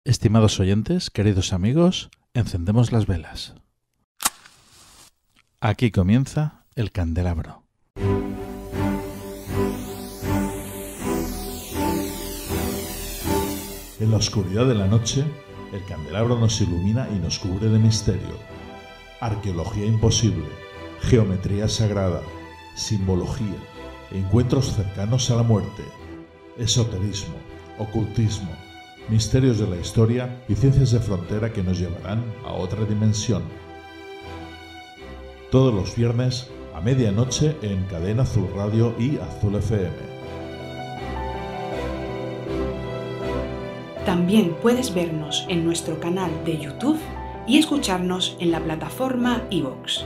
Estimados oyentes, queridos amigos, encendemos las velas. Aquí comienza el candelabro. En la oscuridad de la noche, el candelabro nos ilumina y nos cubre de misterio. Arqueología imposible, geometría sagrada, simbología, encuentros cercanos a la muerte, esoterismo, ocultismo, misterios de la historia y ciencias de frontera que nos llevarán a otra dimensión. Todos los viernes a medianoche en Cadena Azul Radio y Azul FM. También puedes vernos en nuestro canal de YouTube y escucharnos en la plataforma iVoox.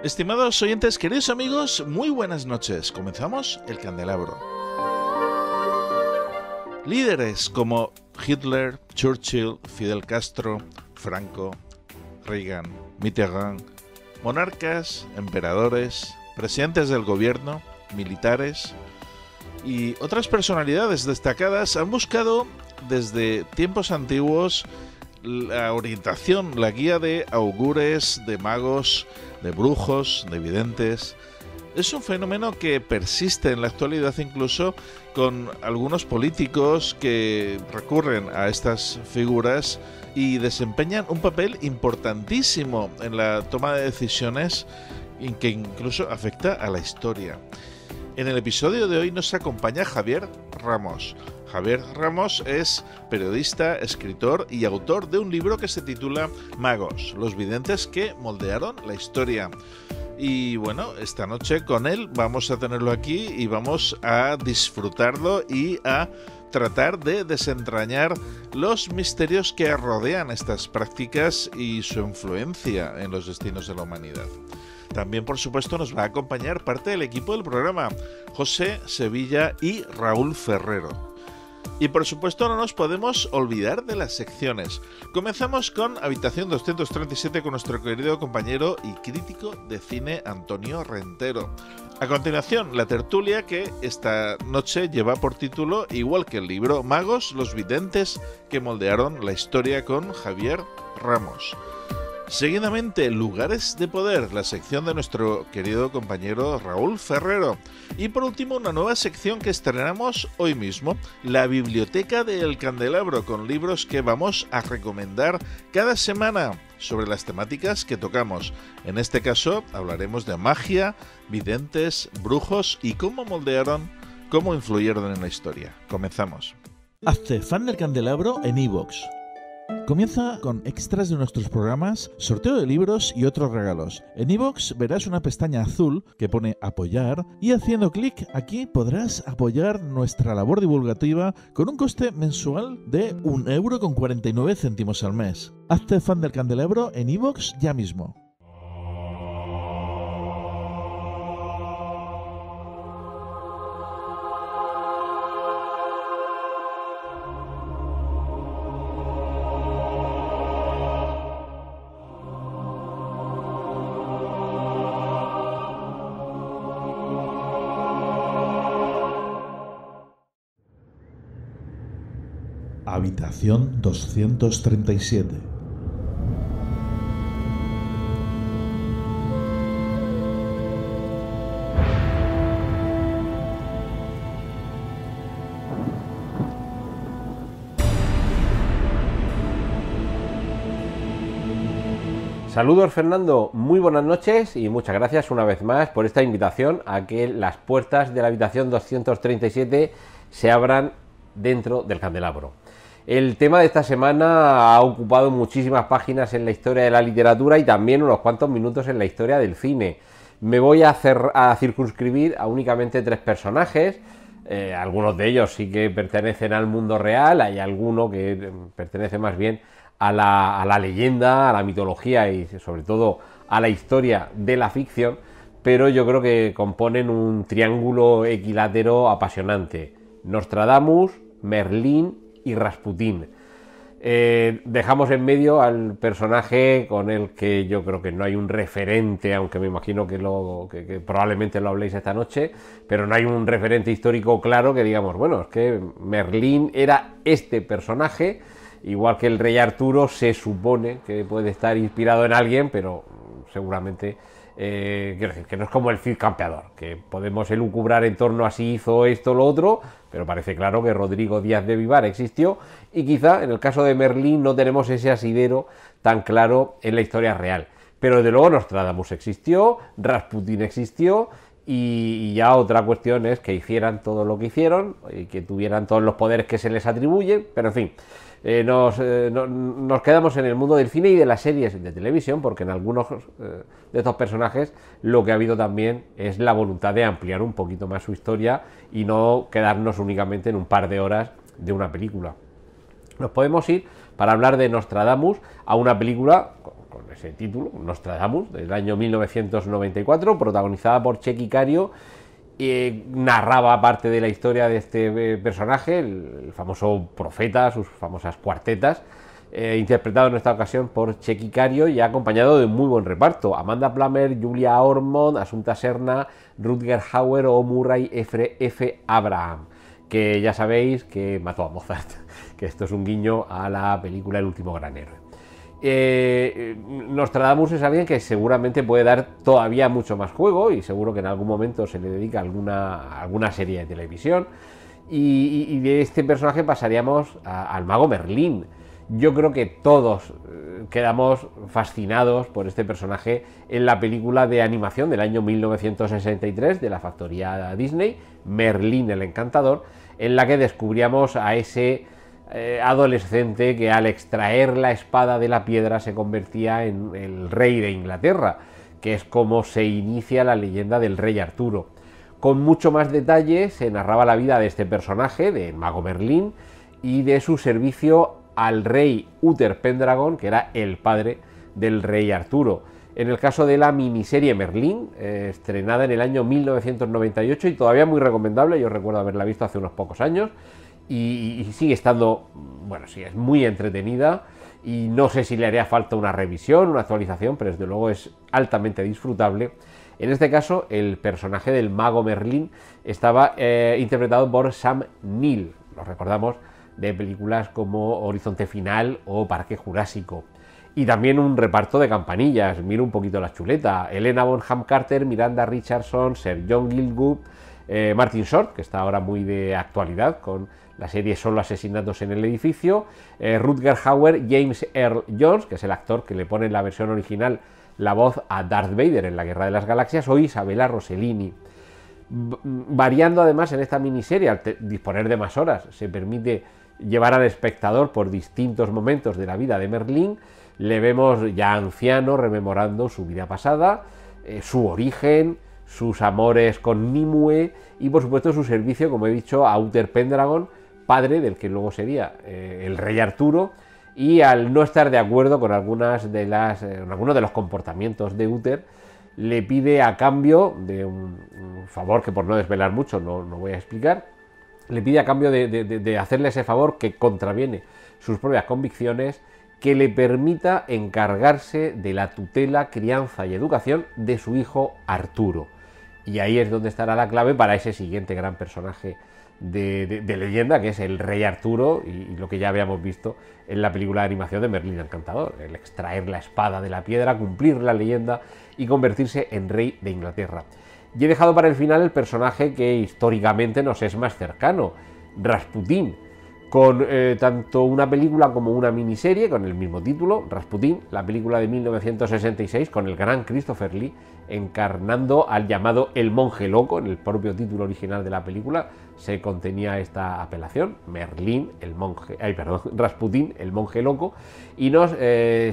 Estimados oyentes, queridos amigos, muy buenas noches. Comenzamos el candelabro. Líderes como Hitler, Churchill, Fidel Castro, Franco, Reagan, Mitterrand, monarcas, emperadores, presidentes del gobierno, militares y otras personalidades destacadas han buscado desde tiempos antiguos la orientación, la guía de augures, de magos, de brujos, de videntes. Es un fenómeno que persiste en la actualidad, incluso con algunos políticos que recurren a estas figuras y desempeñan un papel importantísimo en la toma de decisiones y que incluso afecta a la historia. En el episodio de hoy nos acompaña Javier Ramos. Javier Ramos es periodista, escritor y autor de un libro que se titula Magos, los videntes que moldearon la historia. Y bueno, esta noche con él vamos a tenerlo aquí y vamos a disfrutarlo y a tratar de desentrañar los misterios que rodean estas prácticas y su influencia en los destinos de la humanidad. También, por supuesto, nos va a acompañar parte del equipo del programa, José Sevilla y Raúl Ferrero. Y por supuesto no nos podemos olvidar de las secciones. Comenzamos con Habitación 237 con nuestro querido compañero y crítico de cine Antonio Rentero. A continuación, la tertulia que esta noche lleva por título, igual que el libro, Magos, los videntes que moldearon la historia, con Javier Ramos. Seguidamente, Lugares de Poder, la sección de nuestro querido compañero Raúl Ferrero. Y por último, una nueva sección que estrenamos hoy mismo, la Biblioteca del Candelabro, con libros que vamos a recomendar cada semana sobre las temáticas que tocamos. En este caso, hablaremos de magia, videntes, brujos y cómo moldearon, cómo influyeron en la historia. Comenzamos. Hazte fan del candelabro en iVoox. Comienza con extras de nuestros programas, sorteo de libros y otros regalos. En iVoox verás una pestaña azul que pone apoyar y haciendo clic aquí podrás apoyar nuestra labor divulgativa con un coste mensual de 1,49 € al mes. Hazte fan del candelabro en iVoox ya mismo. Habitación 237. Saludos, Fernando, muy buenas noches y muchas gracias una vez más por esta invitación a que las puertas de la habitación 237 se abran dentro del candelabro. El tema de esta semana ha ocupado muchísimas páginas en la historia de la literatura y también unos cuantos minutos en la historia del cine. Me voy a circunscribir a únicamente 3 personajes. Algunos de ellos sí que pertenecen al mundo real, hay alguno que pertenece más bien a la leyenda, a la mitología y sobre todo a la historia de la ficción, pero yo creo que componen un triángulo equilátero apasionante: Nostradamus, Merlín y Rasputín. Dejamos en medio al personaje con el que yo creo que no hay un referente, aunque me imagino que probablemente lo habléis esta noche, pero no hay un referente histórico claro que digamos, bueno, es que Merlín era este personaje, igual que el rey Arturo se supone que puede estar inspirado en alguien, pero seguramente quiero decir que no es como el Cid Campeador, que podemos elucubrar en torno a si hizo esto o lo otro, pero parece claro que Rodrigo Díaz de Vivar existió, y quizá en el caso de Merlín no tenemos ese asidero tan claro en la historia real. Pero desde luego Nostradamus existió, Rasputín existió, y ya otra cuestión es que hicieran todo lo que hicieron y que tuvieran todos los poderes que se les atribuyen, pero en fin. Nos quedamos en el mundo del cine y de las series de televisión, porque en algunos de estos personajes lo que ha habido también es la voluntad de ampliar un poquito más su historia y no quedarnos únicamente en un par de horas de una película. Nos podemos ir, para hablar de Nostradamus, a una película con ese título, Nostradamus, del año 1994, protagonizada por Txeki Cario. Narraba parte de la historia de este personaje, el famoso profeta, sus famosas cuartetas, interpretado en esta ocasión por Txeki Cario y acompañado de muy buen reparto: Amanda Plummer, Julia Ormond, Assunta Serna, Rutger Hauer o Murray F. Abraham, que ya sabéis que mató a Mozart, que esto es un guiño a la película El último gran héroe. Nostradamus es alguien que seguramente puede dar todavía mucho más juego y seguro que en algún momento se le dedica alguna serie de televisión, y de este personaje pasaríamos al mago Merlín. Yo creo que todos quedamos fascinados por este personaje en la película de animación del año 1963 de la factoría Disney, Merlín el Encantador, en la que descubríamos a ese adolescente que al extraer la espada de la piedra se convertía en el rey de Inglaterra, que es como se inicia la leyenda del rey Arturo. Con mucho más detalle se narraba la vida de este personaje, del mago Merlín, y de su servicio al rey Uther Pendragon, que era el padre del rey Arturo. En el caso de la miniserie Merlín, estrenada en el año 1998 y todavía muy recomendable, yo recuerdo haberla visto hace unos pocos años, y sigue estando, bueno, sí, es muy entretenida y no sé si le haría falta una revisión, una actualización, pero desde luego es altamente disfrutable. En este caso, el personaje del mago Merlín estaba interpretado por Sam Neill, lo recordamos de películas como Horizonte Final o Parque Jurásico. Y también un reparto de campanillas, miro un poquito la chuleta: Helena Bonham Carter, Miranda Richardson, Sir John Gielgud, Martin Short, que está ahora muy de actualidad con la serie Solo asesinatos en el edificio, Rutger Hauer, James Earl Jones, que es el actor que le pone en la versión original la voz a Darth Vader en la Guerra de las Galaxias, o Isabella Rossellini. Variando además en esta miniserie, al disponer de más horas, se permite llevar al espectador por distintos momentos de la vida de Merlín. Le vemos ya anciano rememorando su vida pasada, su origen, sus amores con Nimue y por supuesto su servicio, como he dicho, a Uther Pendragon, padre del que luego sería el rey Arturo, y al no estar de acuerdo con algunos de los comportamientos de Uther, le pide a cambio de un favor que, por no desvelar mucho, no voy a explicar, le pide a cambio de hacerle ese favor que contraviene sus propias convicciones, que le permita encargarse de la tutela, crianza y educación de su hijo Arturo. Y ahí es donde estará la clave para ese siguiente gran personaje de leyenda, que es el rey Arturo, y lo que ya habíamos visto en la película de animación de Merlín el Encantador: el extraer la espada de la piedra, cumplir la leyenda y convertirse en rey de Inglaterra. Y he dejado para el final el personaje que históricamente nos es más cercano, Rasputín. con tanto una película como una miniserie con el mismo título, Rasputín, la película de 1966 con el gran Christopher Lee encarnando al llamado El Monje Loco. En el propio título original de la película se contenía esta apelación, Rasputín, el Monje Loco, y nos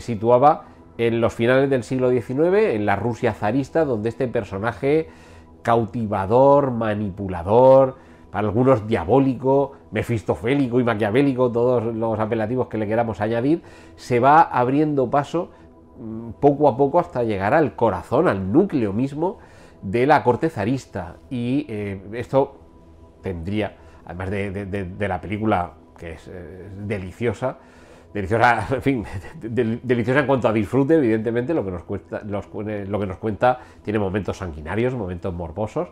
situaba en los finales del siglo XIX, en la Rusia zarista, donde este personaje cautivador, manipulador, para algunos diabólico, mefistofélico y maquiavélico, todos los apelativos que le queramos añadir, se va abriendo paso poco a poco hasta llegar al corazón, al núcleo mismo de la corte zarista. Y esto tendría, además de la película, que es deliciosa, en fin, deliciosa en cuanto a disfrute, evidentemente, lo que nos cuenta tiene momentos sanguinarios, momentos morbosos,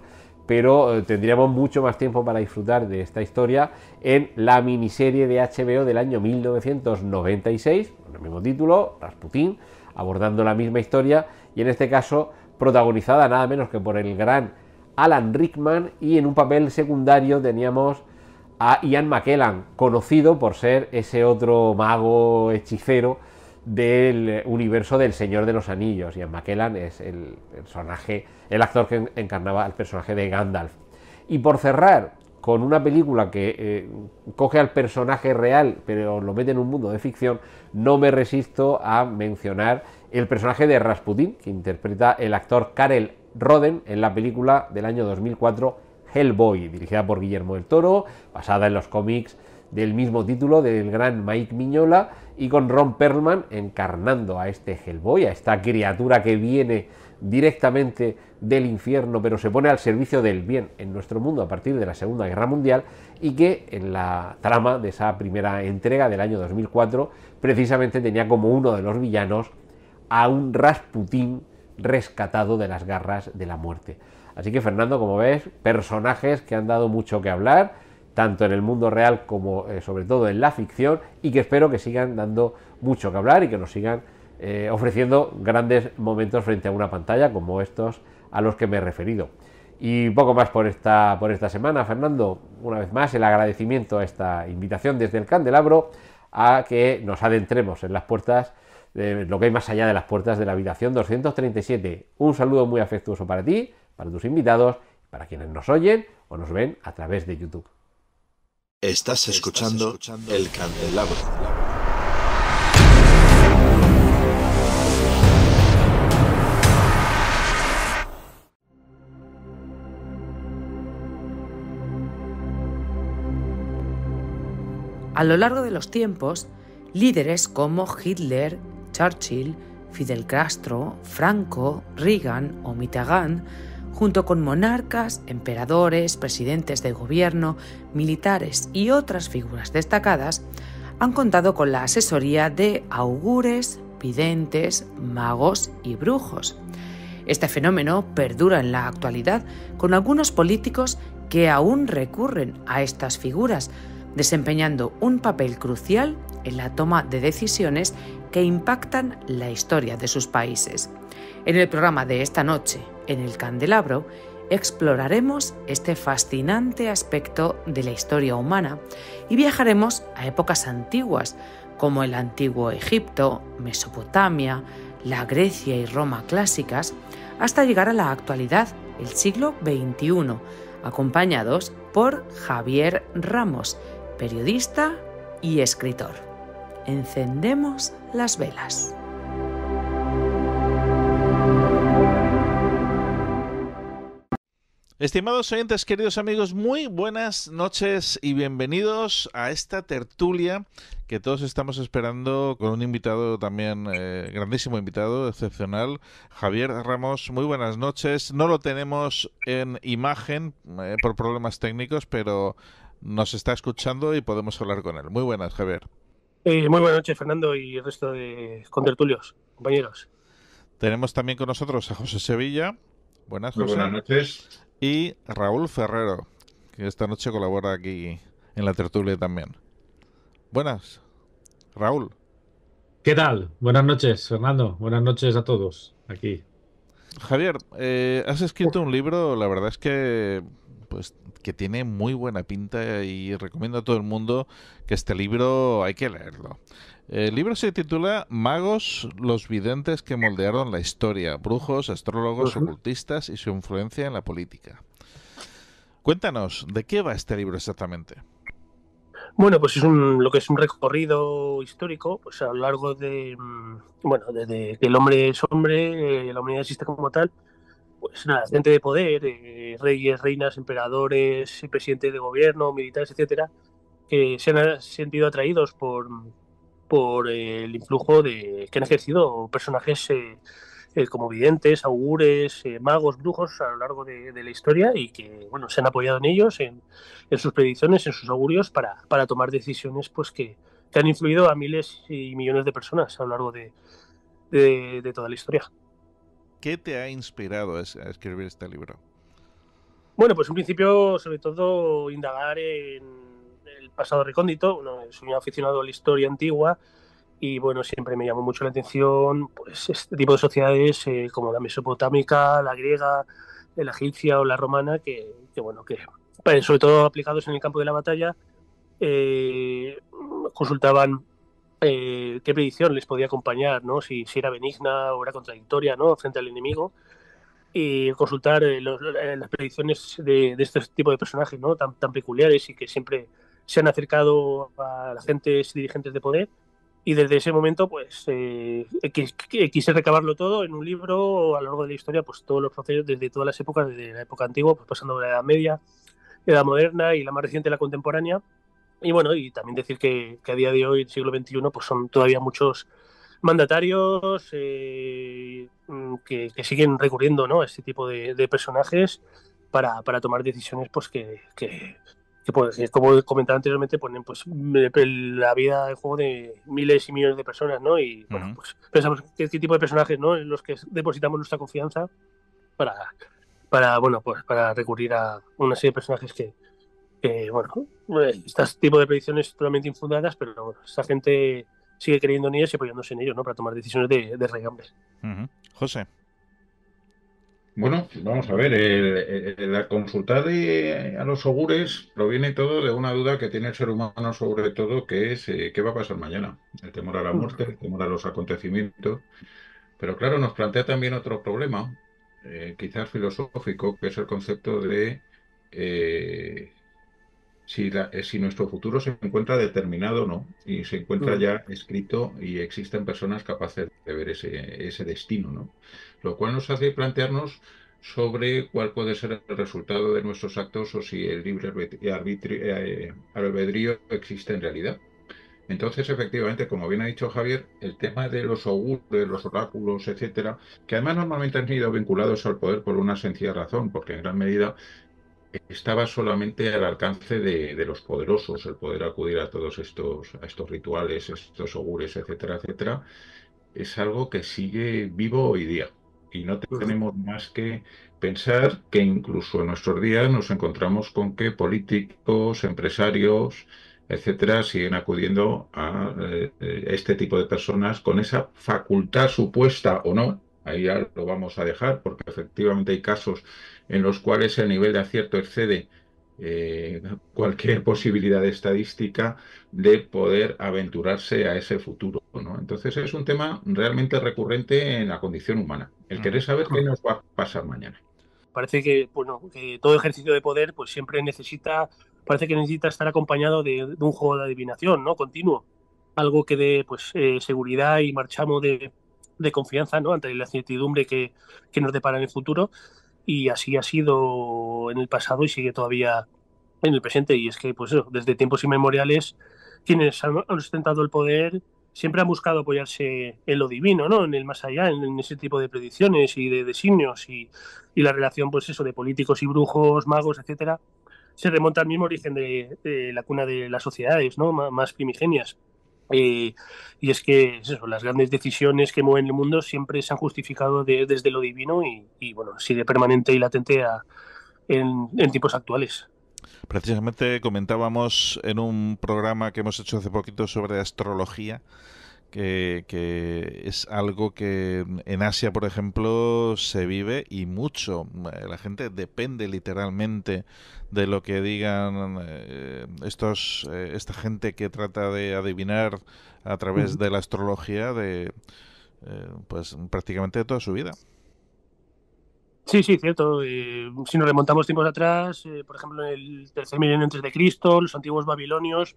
pero tendríamos mucho más tiempo para disfrutar de esta historia en la miniserie de HBO del año 1996, con el mismo título, Rasputín, abordando la misma historia, y en este caso protagonizada nada menos que por el gran Alan Rickman, y en un papel secundario teníamos a Ian McKellen, conocido por ser ese otro mago hechicero del universo del Señor de los Anillos. Ian McKellen es el actor que encarnaba al personaje de Gandalf. Y por cerrar con una película que coge al personaje real pero lo mete en un mundo de ficción, no me resisto a mencionar el personaje de Rasputín, que interpreta el actor Karel Roden en la película del año 2004 Hellboy, dirigida por Guillermo del Toro, basada en los cómics del mismo título del gran Mike Mignola, y con Ron Perlman encarnando a este Hellboy, a esta criatura que viene directamente del infierno pero se pone al servicio del bien en nuestro mundo a partir de la Segunda Guerra Mundial, y que en la trama de esa primera entrega del año 2004 precisamente tenía como uno de los villanos a un Rasputín rescatado de las garras de la muerte. Así que, Fernando, como ves, personajes que han dado mucho que hablar, tanto en el mundo real como sobre todo en la ficción, y que espero que sigan dando mucho que hablar y que nos sigan ofreciendo grandes momentos frente a una pantalla como estos a los que me he referido. Y poco más por esta semana, Fernando. Una vez más, el agradecimiento a esta invitación desde el Candelabro a que nos adentremos en las puertas de lo que hay más allá de las puertas de la habitación 237. Un saludo muy afectuoso para ti, para tus invitados, para quienes nos oyen o nos ven a través de YouTube. Estás escuchando El Candelabro. A lo largo de los tiempos, líderes como Hitler, Churchill, Fidel Castro, Franco, Reagan o Mitterrand, junto con monarcas, emperadores, presidentes de gobierno, militares y otras figuras destacadas, han contado con la asesoría de augures, videntes, magos y brujos. Este fenómeno perdura en la actualidad con algunos políticos que aún recurren a estas figuras, desempeñando un papel crucial en la toma de decisiones que impactan la historia de sus países. En el programa de esta noche, en El Candelabro, exploraremos este fascinante aspecto de la historia humana y viajaremos a épocas antiguas como el antiguo Egipto, Mesopotamia, la Grecia y Roma clásicas, hasta llegar a la actualidad, el siglo XXI, acompañados por Javier Ramos, periodista y escritor. Encendemos las velas. Estimados oyentes, queridos amigos, muy buenas noches y bienvenidos a esta tertulia que todos estamos esperando con un invitado también, grandísimo invitado, excepcional, Javier Ramos. Muy buenas noches. No lo tenemos en imagen por problemas técnicos, pero nos está escuchando y podemos hablar con él. Muy buenas, Javier. Muy buenas noches, Fernando, y el resto de contertulios, compañeros. Tenemos también con nosotros a José Sevilla. Buenas, José. Muy buenas noches. Y Raúl Ferrero, que esta noche colabora aquí en la tertulia también. Buenas, Raúl. ¿Qué tal? Buenas noches, Fernando. Buenas noches a todos aquí. Javier, has escrito un libro, la verdad es que pues que tiene muy buena pinta y recomiendo a todo el mundo que este libro hay que leerlo. El libro se titula Magos, los videntes que moldearon la historia, brujos, astrólogos, ocultistas y su influencia en la política. Cuéntanos, ¿de qué va este libro exactamente? Bueno, pues es lo que es un recorrido histórico, pues a lo largo de, bueno, desde que el hombre es hombre, la humanidad existe como tal, pues nada, gente de poder, reyes, reinas, emperadores, presidentes de gobierno, militares, etcétera, que se han sentido atraídos por el influjo que han ejercido personajes como videntes, augures, magos, brujos a lo largo de la historia y que bueno, se han apoyado en ellos, en sus predicciones, en sus augurios para tomar decisiones pues que han influido a miles y millones de personas a lo largo de toda la historia. ¿Qué te ha inspirado a escribir este libro? Bueno, pues en principio, sobre todo, indagar en el pasado recóndito. Bueno, soy un aficionado a la historia antigua y, bueno, siempre me llamó mucho la atención pues este tipo de sociedades como la mesopotámica, la griega, la egipcia o la romana, que sobre todo aplicados en el campo de la batalla, consultaban qué predicción les podía acompañar, ¿no? Si era benigna o era contradictoria, ¿no? Frente al enemigo. Y consultar las predicciones de este tipo de personajes, ¿no? tan peculiares y que siempre se han acercado a las gentes dirigentes de poder. Y desde ese momento, pues, quise recabarlo todo en un libro a lo largo de la historia, pues todos los procesos, desde todas las épocas, desde la época antigua, pues pasando por la Edad Media, la Edad Moderna y la más reciente, la contemporánea. Y bueno, y también decir que a día de hoy, el siglo XXI, pues son todavía muchos mandatarios que siguen recurriendo, ¿no?, a este tipo de personajes para tomar decisiones pues que pues, como comentaba anteriormente, ponen pues la vida en juego de miles y millones de personas, ¿no? Y bueno, pues pensamos qué tipo de personajes, ¿no?, en los que depositamos nuestra confianza para recurrir a una serie de personajes que este tipo de predicciones totalmente infundadas, pero bueno, esta gente sigue creyendo en ellos y apoyándose en ellos, ¿no?, para tomar decisiones de regambles. José. Bueno, vamos a ver, la consulta a los augures proviene todo de una duda que tiene el ser humano sobre todo, que es qué va a pasar mañana. El temor a la muerte, el temor a los acontecimientos. Pero claro, nos plantea también otro problema, quizás filosófico, que es el concepto de si nuestro futuro se encuentra determinado o no, y se encuentra ya escrito y existen personas capaces de ver ese destino, ¿no? Lo cual nos hace plantearnos sobre cuál puede ser el resultado de nuestros actos o si el libre albedrío existe en realidad. Entonces, efectivamente, como bien ha dicho Javier, el tema de los augures, los oráculos, etcétera, que además normalmente han sido vinculados al poder por una sencilla razón, porque en gran medida estaba solamente al alcance de los poderosos el poder acudir a todos estos rituales, estos augures, etcétera, etcétera. Es algo que sigue vivo hoy día y no tenemos más que pensar que incluso en nuestros días nos encontramos con que políticos, empresarios, etcétera, siguen acudiendo a este tipo de personas con esa facultad supuesta o no. Ahí ya lo vamos a dejar porque efectivamente hay casos en los cuales el nivel de acierto excede cualquier posibilidad estadística de poder aventurarse a ese futuro, ¿no? Entonces es un tema realmente recurrente en la condición humana, el querer saber qué nos va a pasar mañana. Parece que todo ejercicio de poder pues siempre necesita estar acompañado de un juego de adivinación, ¿no?, continuo, algo que dé pues seguridad y marchamo de confianza, ¿no?, ante la incertidumbre que nos depara en el futuro. Y así ha sido en el pasado y sigue todavía en el presente. Y es que, pues eso, desde tiempos inmemoriales, quienes han ostentado el poder siempre han buscado apoyarse en lo divino, ¿no?, en el más allá, en ese tipo de predicciones y de designios. Y la relación, pues eso, de políticos y brujos, magos, etcétera, se remonta al mismo origen de la cuna de las sociedades, ¿no?, más primigenias. Y es que eso, las grandes decisiones que mueven el mundo siempre se han justificado desde lo divino y bueno, sigue permanente y latente en tiempos actuales. Precisamente comentábamos en un programa que hemos hecho hace poquito sobre astrología que es algo que en Asia, por ejemplo, se vive y mucho. La gente depende literalmente de lo que digan esta gente que trata de adivinar a través de la astrología pues prácticamente de toda su vida. Sí, sí, cierto. Si nos remontamos tiempos atrás, por ejemplo, en el tercer milenio antes de Cristo, los antiguos babilonios,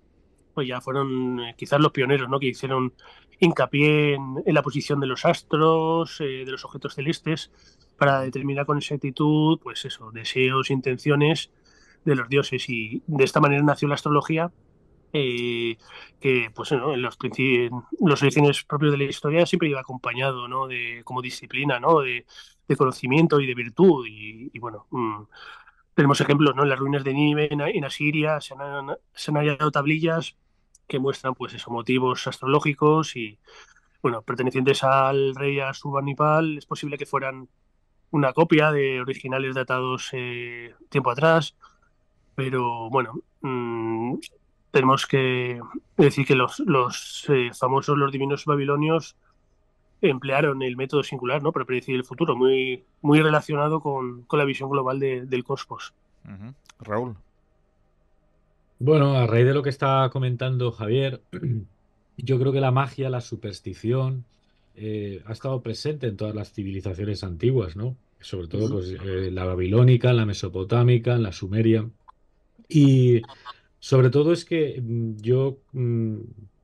pues ya fueron quizás los pioneros, ¿no? Que hicieron hincapié en la posición de los astros, de los objetos celestes, para determinar con exactitud, pues eso, deseos, intenciones de los dioses. Y de esta manera nació la astrología, que pues ¿no? En los orígenes propios de la historia siempre iba acompañado, ¿no? Como disciplina, ¿no? De conocimiento y de virtud. Y bueno, tenemos ejemplos, ¿no? En las ruinas de Nínive, en Asiria, se han hallado tablillas que muestran pues esos motivos astrológicos y bueno, pertenecientes al rey Asurbanipal. Es posible que fueran una copia de originales datados tiempo atrás, pero bueno, tenemos que decir que los famosos, los divinos babilonios, emplearon el método singular, ¿no? Para predecir el futuro, muy, muy relacionado con la visión global del cosmos. Raúl. Bueno, a raíz de lo que está comentando Javier, yo creo que la magia, la superstición, ha estado presente en todas las civilizaciones antiguas, ¿no? Sobre todo pues, la babilónica, la mesopotámica, la sumeria. Y sobre todo es que yo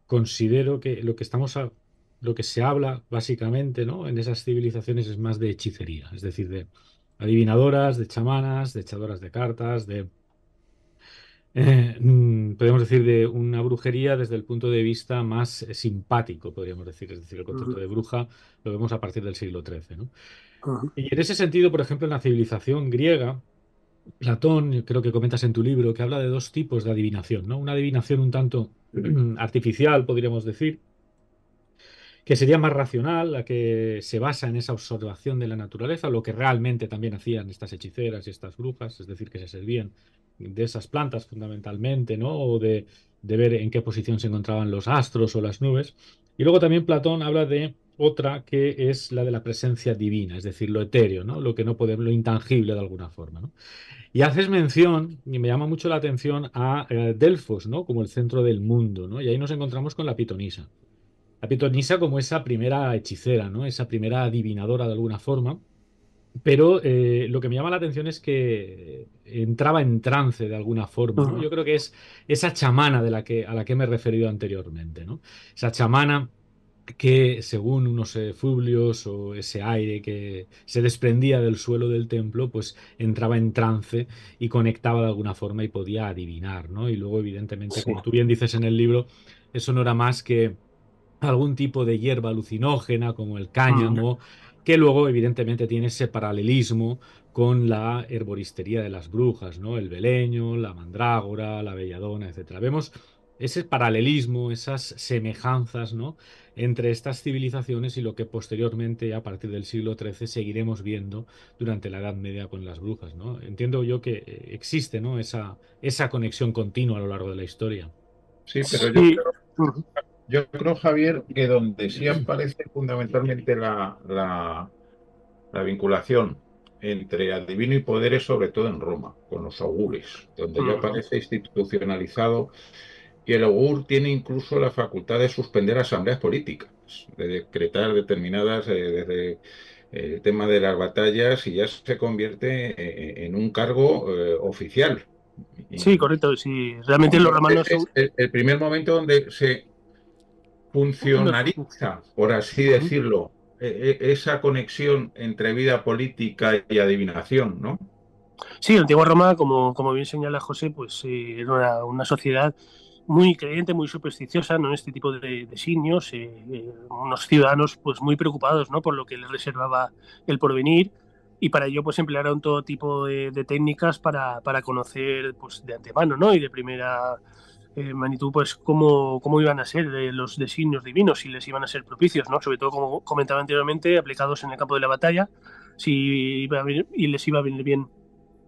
considero que lo que se habla básicamente, ¿no? En esas civilizaciones es más de hechicería, es decir, de adivinadoras, de chamanas, de echadoras de cartas, podríamos decir, de una brujería desde el punto de vista más simpático, podríamos decir. Es decir, el concepto de bruja lo vemos a partir del siglo XIII, ¿no? Y en ese sentido, por ejemplo, en la civilización griega, Platón, yo creo que comentas en tu libro, que habla de dos tipos de adivinación, ¿no? Una adivinación un tanto artificial, podríamos decir, que sería más racional, la que se basa en esa observación de la naturaleza, lo que realmente también hacían estas hechiceras y estas brujas, es decir, que se servían de esas plantas fundamentalmente, ¿no? O de ver en qué posición se encontraban los astros o las nubes. Y luego también Platón habla de otra que es la de la presencia divina, es decir, lo etéreo, ¿no? Lo que no podemos, lo intangible de alguna forma, ¿no? Y haces mención, y me llama mucho la atención, a Delfos, ¿no? Como el centro del mundo, ¿no? Y ahí nos encontramos con la pitonisa. La pitonisa como esa primera hechicera, ¿no? Esa primera adivinadora de alguna forma. Pero lo que me llama la atención es que entraba en trance de alguna forma, ¿no? Yo creo que es esa chamana a la que me he referido anteriormente, ¿no? Esa chamana que, según unos efluvios o ese aire que se desprendía del suelo del templo, pues entraba en trance y conectaba de alguna forma y podía adivinar, ¿no? Y luego, evidentemente, Sí. como tú bien dices en el libro, eso no era más que algún tipo de hierba alucinógena como el cáñamo, que luego evidentemente tiene ese paralelismo con la herboristería de las brujas, ¿no? El beleño, la mandrágora, la belladona, etcétera. Vemos ese paralelismo, esas semejanzas, ¿no? Entre estas civilizaciones y lo que posteriormente, a partir del siglo XIII, seguiremos viendo durante la Edad Media con las brujas, ¿no? Entiendo yo que existe, ¿no? Esa conexión continua a lo largo de la historia. Sí, pero yo creo, Javier, que donde sí aparece fundamentalmente la vinculación entre adivino y poder es sobre todo en Roma, con los augures, donde ya aparece institucionalizado y el augur tiene incluso la facultad de suspender asambleas políticas, de decretar determinadas, desde el tema de las batallas, y ya se convierte en un cargo oficial. Sí, correcto. Sí, realmente los romanos Es el primer momento donde se funcionaliza, por así decirlo, esa conexión entre vida política y adivinación, ¿no? Sí, la antigua Roma, como bien señala José, pues era una sociedad muy creyente, muy supersticiosa, ¿no? En este tipo de signos, unos ciudadanos pues muy preocupados, ¿no? Por lo que les reservaba el porvenir, y para ello pues emplearon todo tipo de técnicas para conocer pues de antemano, ¿no? Y de primera magnitud pues cómo iban a ser los designios divinos, si les iban a ser propicios, ¿no? Sobre todo, como comentaba anteriormente, aplicados en el campo de la batalla, si iba a venir, y les iba a venir bien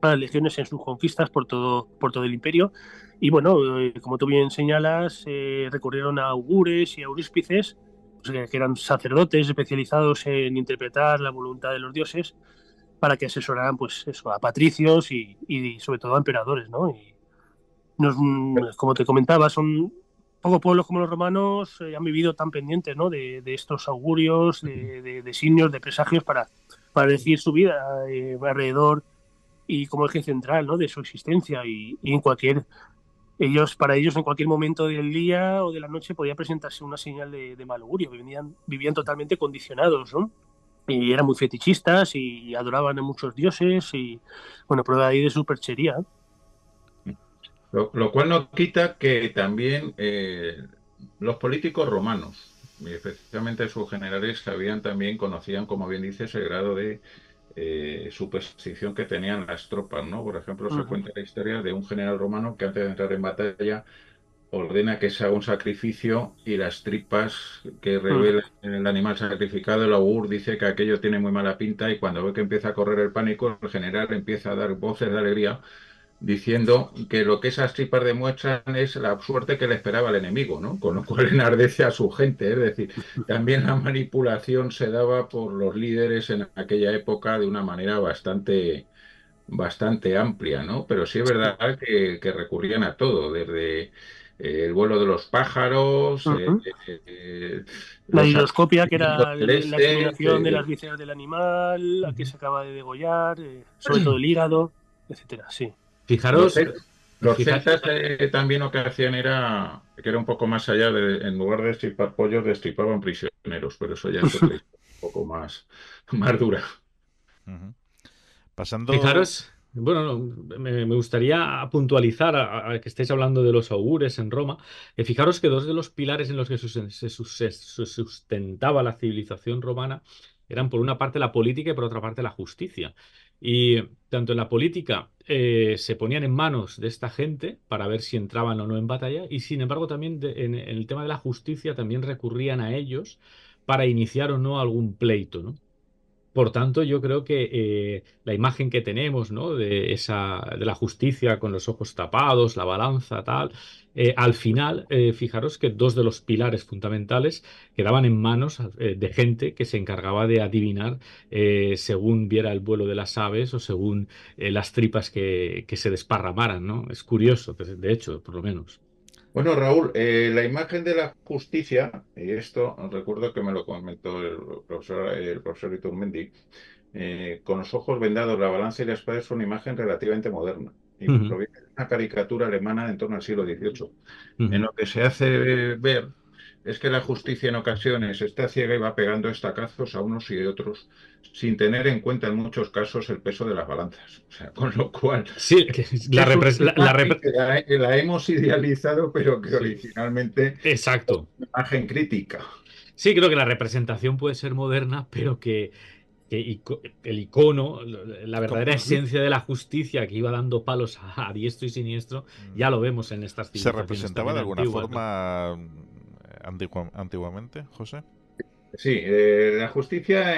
a las legiones en sus conquistas por todo el imperio. Y bueno, como tú bien señalas, recurrieron a augures y auríspices que eran sacerdotes especializados en interpretar la voluntad de los dioses, para que asesoraran, pues eso, a patricios y sobre todo a emperadores, ¿no? Y como te comentaba, son pocos pueblos como los romanos han vivido tan pendientes, ¿no? de estos augurios, de signos, de presagios para decir su vida alrededor y como eje central, ¿no? de su existencia y en para ellos en cualquier momento del día o de la noche podía presentarse una señal de mal augurio, vivían totalmente condicionados, ¿no? Y eran muy fetichistas y adoraban a muchos dioses y, bueno, prueba ahí de superchería. Lo cual no quita que también los políticos romanos, y especialmente sus generales, conocían, como bien dices, el grado de superstición que tenían las tropas, ¿no? Por ejemplo, se cuenta la historia de un general romano que antes de entrar en batalla ordena que se haga un sacrificio y las tripas que revelan el animal sacrificado, el augur dice que aquello tiene muy mala pinta y cuando ve que empieza a correr el pánico, el general empieza a dar voces de alegría diciendo que lo que esas tripas demuestran es la suerte que le esperaba al enemigo, ¿no? Con lo cual enardece a su gente. Es decir, también la manipulación se daba por los líderes en aquella época de una manera bastante amplia, ¿no? Pero sí es verdad que recurrían a todo, desde el vuelo de los pájaros, la hidroscopia, que era la examinación de las vísceras del animal, a que se acaba de degollar, sobre todo el hígado, etcétera, sí. Fijaros, los celtas también lo que hacían era un poco más allá en lugar de destripar pollos, destripaban prisioneros, pero eso ya es un poco más dura. Pasando... Fijaros, bueno, me gustaría puntualizar a que estáis hablando de los augures en Roma. Fijaros que dos de los pilares en los que se sustentaba la civilización romana eran por una parte la política y por otra parte la justicia. Y tanto en la política se ponían en manos de esta gente para ver si entraban o no en batalla, y sin embargo también en el tema de la justicia también recurrían a ellos para iniciar o no algún pleito, ¿no? Por tanto, yo creo que la imagen que tenemos, ¿no? de la justicia con los ojos tapados, la balanza, tal, al final, fijaros que dos de los pilares fundamentales quedaban en manos de gente que se encargaba de adivinar según viera el vuelo de las aves o según las tripas que se desparramaran, ¿no? Es curioso, de hecho, por lo menos. Bueno, Raúl, la imagen de la justicia, y esto recuerdo que me lo comentó el profesor Iturmendi, con los ojos vendados, la balanza y la espada es una imagen relativamente moderna y proviene de una caricatura alemana en torno al siglo XVIII. En lo que se hace ver es que la justicia en ocasiones está ciega y va pegando estacazos a unos y otros sin tener en cuenta en muchos casos el peso de las balanzas. O sea, con lo cual... Sí, la hemos idealizado, pero que originalmente exacto. Es una imagen crítica. Sí, creo que la representación puede ser moderna, pero que el icono, la verdadera esencia de la justicia que iba dando palos a diestro y siniestro, ya lo vemos en estas civilizaciones. ¿Se representaba de alguna forma antiguamente, José? Sí, la justicia,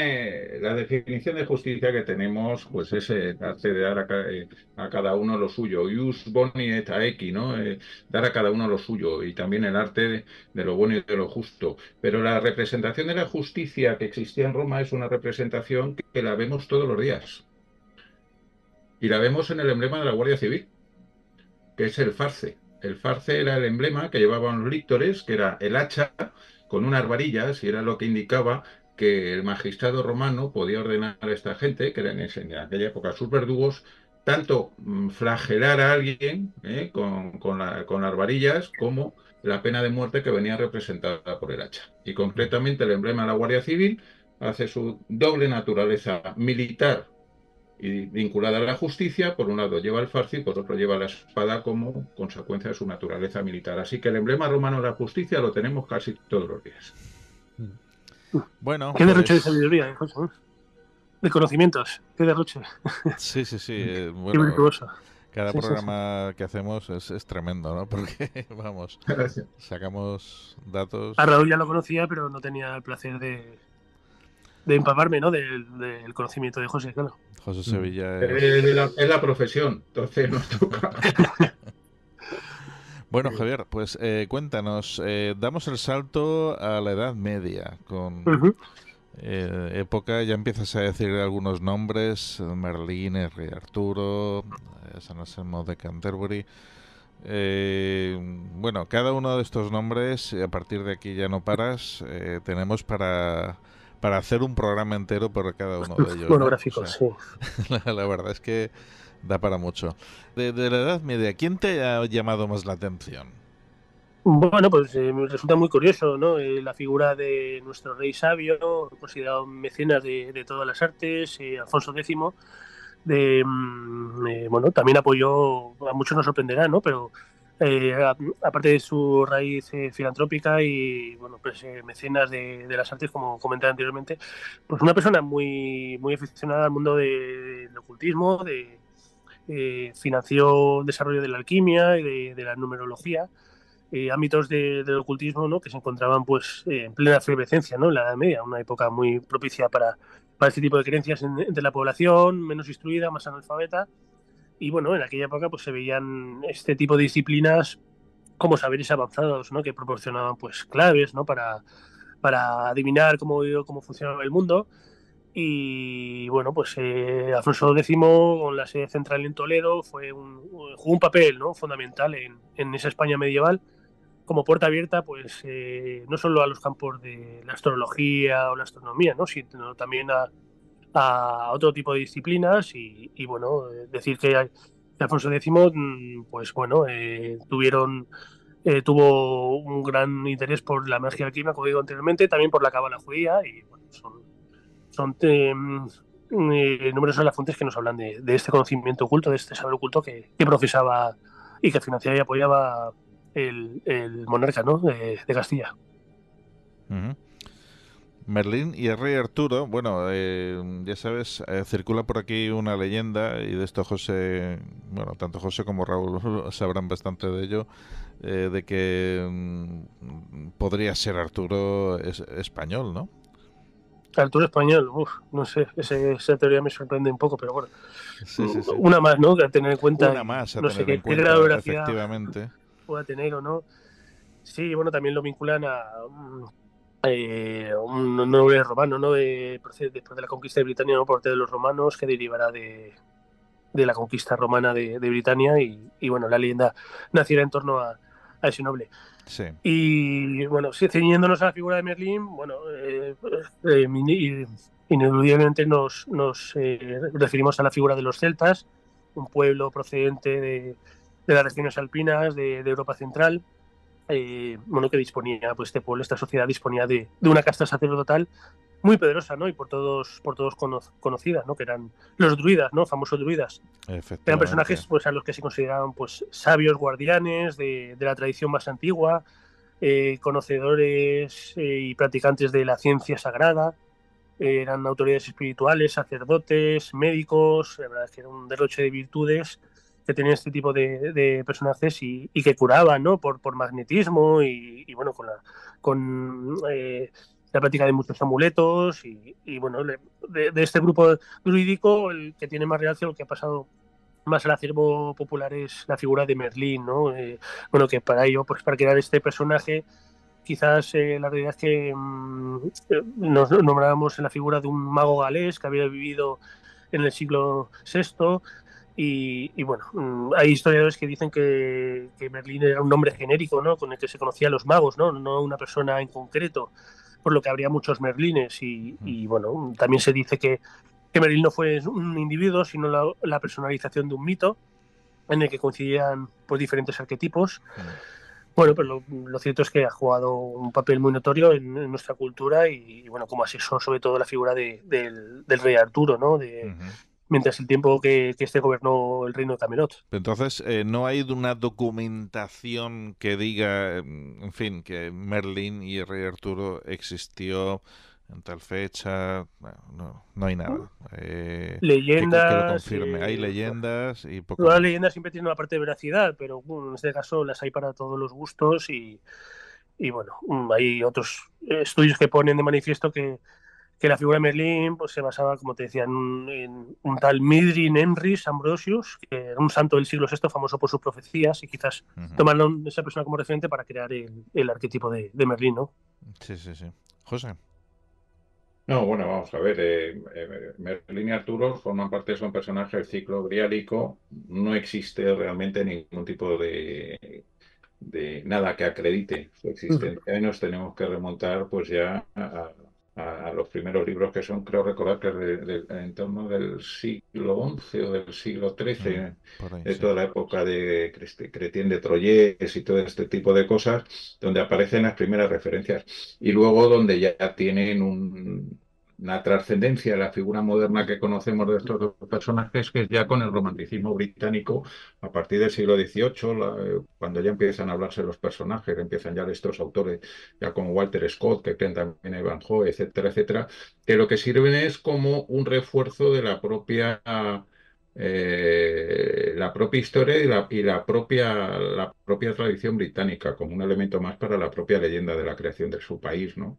la definición de justicia que tenemos, pues es arte de dar a cada uno lo suyo. Ius boni et aequi, ¿no? Dar a cada uno lo suyo, y también el arte de lo bueno y de lo justo. Pero la representación de la justicia que existía en Roma es una representación que la vemos todos los días. Y la vemos en el emblema de la Guardia Civil, que es el farce. El farce era el emblema que llevaban los lictores, que era el hacha con unas varillas, y era lo que indicaba que el magistrado romano podía ordenar a esta gente, que eran en aquella época sus verdugos, tanto flagelar a alguien con las varillas, como la pena de muerte que venía representada por el hacha. Y concretamente el emblema de la Guardia Civil hace su doble naturaleza militar y vinculada a la justicia. Por un lado lleva el farce y por otro lleva la espada como consecuencia de su naturaleza militar. Así que el emblema romano de la justicia lo tenemos casi todos los días. Bueno, qué derroche de sabiduría, José, de conocimientos, qué derroche. Sí. Bueno, qué virtuoso. Cada programa que hacemos es tremendo, ¿no? Porque, vamos, sacamos datos... A Raúl ya lo conocía, pero no tenía el placer de empaparme, ¿no? Del conocimiento de José, claro. José Sevilla es la profesión, entonces nos toca. Bueno, Javier, pues cuéntanos, damos el salto a la Edad Media, con época, ya empiezas a decir algunos nombres, Merlín, el Rey Arturo, San Anselmo de Canterbury. Bueno, cada uno de estos nombres, a partir de aquí ya no paras, tenemos para hacer un programa entero por cada uno de ellos, ¿no? Monográficos, sí. La verdad es que da para mucho. De la Edad Media, ¿quién te ha llamado más la atención? Bueno, pues me resulta muy curioso, ¿no? La figura de nuestro rey sabio, considerado mecenas de todas las artes, Alfonso X, bueno, también apoyó, a muchos nos sorprenderá, ¿no? Pero aparte de su raíz filantrópica y, bueno, pues mecenas de las artes, como comentaba anteriormente, pues una persona muy, muy aficionada al mundo del ocultismo, financió el desarrollo de la alquimia y de la numerología, ámbitos del ocultismo, ¿no? Que se encontraban pues en plena efervescencia, ¿no? En la Edad Media, una época muy propicia para este tipo de creencias entre la población menos instruida, más analfabeta. Y bueno, en aquella época pues se veían este tipo de disciplinas como saberes avanzados, ¿no? Que proporcionaban pues claves, ¿no? Para adivinar cómo funcionaba el mundo. Y bueno, pues Alfonso X, con la sede central en Toledo, jugó un papel, ¿no? Fundamental en esa España medieval, como puerta abierta, pues no solo a los campos de la astrología o la astronomía, ¿no? Sino también a otro tipo de disciplinas. Y bueno, decir que Alfonso X, pues bueno, tuvo un gran interés por la magia alquímica, como digo anteriormente, también por la cábala judía, y bueno, son numerosas las fuentes que nos hablan de este conocimiento oculto, de este saber oculto que profesaba y que financiaba y apoyaba el monarca, ¿no? de Castilla. Merlín y el Rey Arturo, bueno, ya sabes, circula por aquí una leyenda, y de esto José, bueno, tanto José como Raúl sabrán bastante de ello, de que podría ser Arturo español, ¿no? Arturo español, no sé, esa teoría me sorprende un poco, pero bueno, sí. Una más, ¿no? Que a tener en cuenta. Una más a no tener sé en qué cuenta, grado de veracidad efectivamente. pueda tener o no. Sí, bueno, también lo vinculan a un noble romano, ¿no? Después de la conquista de Britania, ¿no? Por parte de los romanos, que derivará de la conquista romana de Britania, y bueno, la leyenda naciera en torno a ese noble. Sí. Y bueno, ceñiéndonos a la figura de Merlín, bueno, ineludiblemente nos referimos a la figura de los celtas, un pueblo procedente de las regiones alpinas de Europa Central. Bueno, que disponía, pues este pueblo, esta sociedad disponía de una casta sacerdotal muy poderosa, ¿no? Y por todos conocida, ¿no? Que eran los druidas, ¿no? Famosos druidas. Eran personajes, pues, a los que se consideraban, pues, sabios guardianes de la tradición más antigua, conocedores y practicantes de la ciencia sagrada. Eran autoridades espirituales, sacerdotes, médicos. La verdad es que era un derroche de virtudes que tenían este tipo de personajes, y que curaban, ¿no? Por magnetismo y bueno, con la práctica de muchos amuletos, y bueno, de este grupo druídico, el que tiene más relación, el que ha pasado más al acervo popular, es la figura de Merlín, ¿no? Bueno, que para ello, pues para crear este personaje, quizás la realidad es que nos nombrábamos en la figura de un mago galés que había vivido en el siglo VI. Y bueno, hay historiadores que dicen que Merlín era un nombre genérico, ¿no? Con el que se conocían los magos, ¿no? No una persona en concreto, por lo que habría muchos Merlines. Y bueno, también se dice que Merlín no fue un individuo, sino la personalización de un mito en el que coincidían, pues, diferentes arquetipos. Bueno, pero lo cierto es que ha jugado un papel muy notorio en nuestra cultura, y bueno, como asesor sobre todo la figura del rey Arturo, ¿no? Mientras el tiempo que este gobernó el reino de Camelot. Entonces, no hay una documentación que diga, en fin, que Merlín y el rey Arturo existió en tal fecha. No hay nada. Leyendas. Que lo confirme. Hay leyendas y poco. Las leyendas siempre tienen una parte de veracidad, pero bueno, en este caso las hay para todos los gustos, y bueno, hay otros estudios que ponen de manifiesto que que la figura de Merlín pues, se basaba, como te decía, en un tal Midrin Emrys Ambrosius, que era un santo del siglo VI famoso por sus profecías, y quizás tomaron esa persona como referente para crear el arquetipo de Merlín, ¿no? Sí, sí, sí. José. No, bueno, vamos a ver. Merlín y Arturo forman parte, son personajes del ciclo griálico. No existe realmente ningún tipo de nada que acredite su existencia y nos tenemos que remontar pues ya a los primeros libros que son, creo recordar que es en torno del siglo XI o del siglo XIII, por ahí, de sí. toda la época de Chrétien de Troyes y todo este tipo de cosas, donde aparecen las primeras referencias y luego donde ya tienen una trascendencia de la figura moderna que conocemos de estos dos personajes, que es ya con el romanticismo británico a partir del siglo XVIII, cuando ya empiezan a hablarse los personajes, empiezan ya estos autores, ya como Walter Scott, que creen también a Ivanhoe, etcétera, etcétera, que lo que sirven es como un refuerzo de la propia historia la propia tradición británica, como un elemento más para la propia leyenda de la creación de su país, ¿no?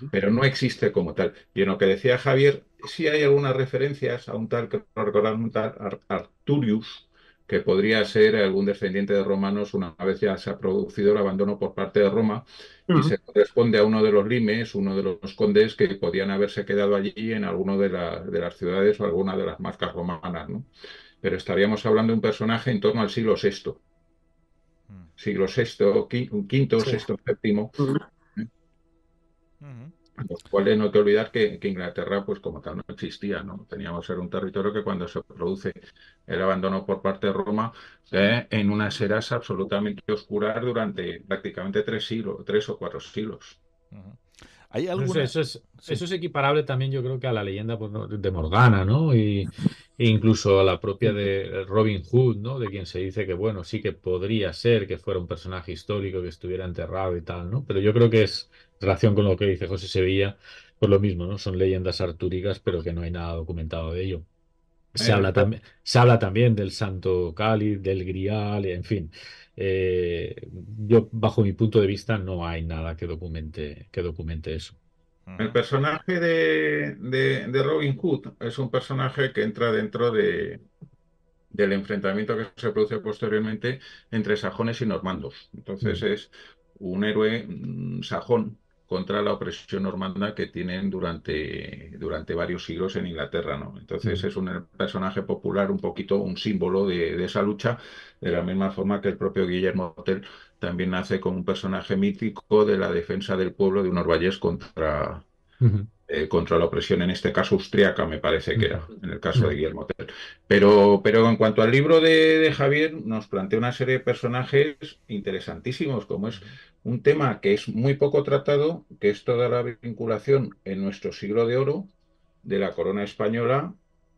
Pero no existe como tal. Y en lo que decía Javier, sí hay algunas referencias a un tal, que no recordar, un tal Arturius, que podría ser algún descendiente de romanos una vez ya se ha producido el abandono por parte de Roma y se corresponde a uno de los limes, uno de los condes que podían haberse quedado allí en alguna de las ciudades o alguna de las marcas romanas, ¿no? Pero estaríamos hablando de un personaje en torno al siglo VI, siglo VI, quinto, Sí. sexto, séptimo, los cuales no hay que olvidar que Inglaterra, pues como tal, no existía, ¿no? Teníamos era un territorio que cuando se produce el abandono por parte de Roma, en unas eras absolutamente oscuras durante prácticamente 3 siglos, 3 o 4 siglos. ¿Hay Eso, alguna? eso es, Sí. eso es equiparable también, yo creo que a la leyenda pues, ¿no? de Morgana, ¿no? E incluso a la propia de Robin Hood, ¿no? De quien se dice que, bueno, sí que podría ser que fuera un personaje histórico que estuviera enterrado y tal, ¿no? Pero yo creo que es en relación con lo que dice José Sevilla, pues lo mismo, ¿no? Son leyendas artúricas, pero que no hay nada documentado de ello. Se habla también del Santo Cáliz, del Grial, en fin. Yo, bajo mi punto de vista, no hay nada que documente eso. El personaje de Robin Hood es un personaje que entra dentro del enfrentamiento que se produce posteriormente entre sajones y normandos. Entonces es un héroe sajón contra la opresión normanda que tienen durante varios siglos en Inglaterra, ¿no? Entonces es un personaje popular, un poquito un símbolo de esa lucha, de la misma forma que el propio Guillermo Tell también nace como un personaje mítico de la defensa del pueblo de unos valles contra la opresión, en este caso austríaca, me parece que era, en el caso de Guillermo Tell. Pero en cuanto al libro de Javier, nos plantea una serie de personajes interesantísimos, como es un tema que es muy poco tratado, que es toda la vinculación en nuestro siglo de oro de la corona española,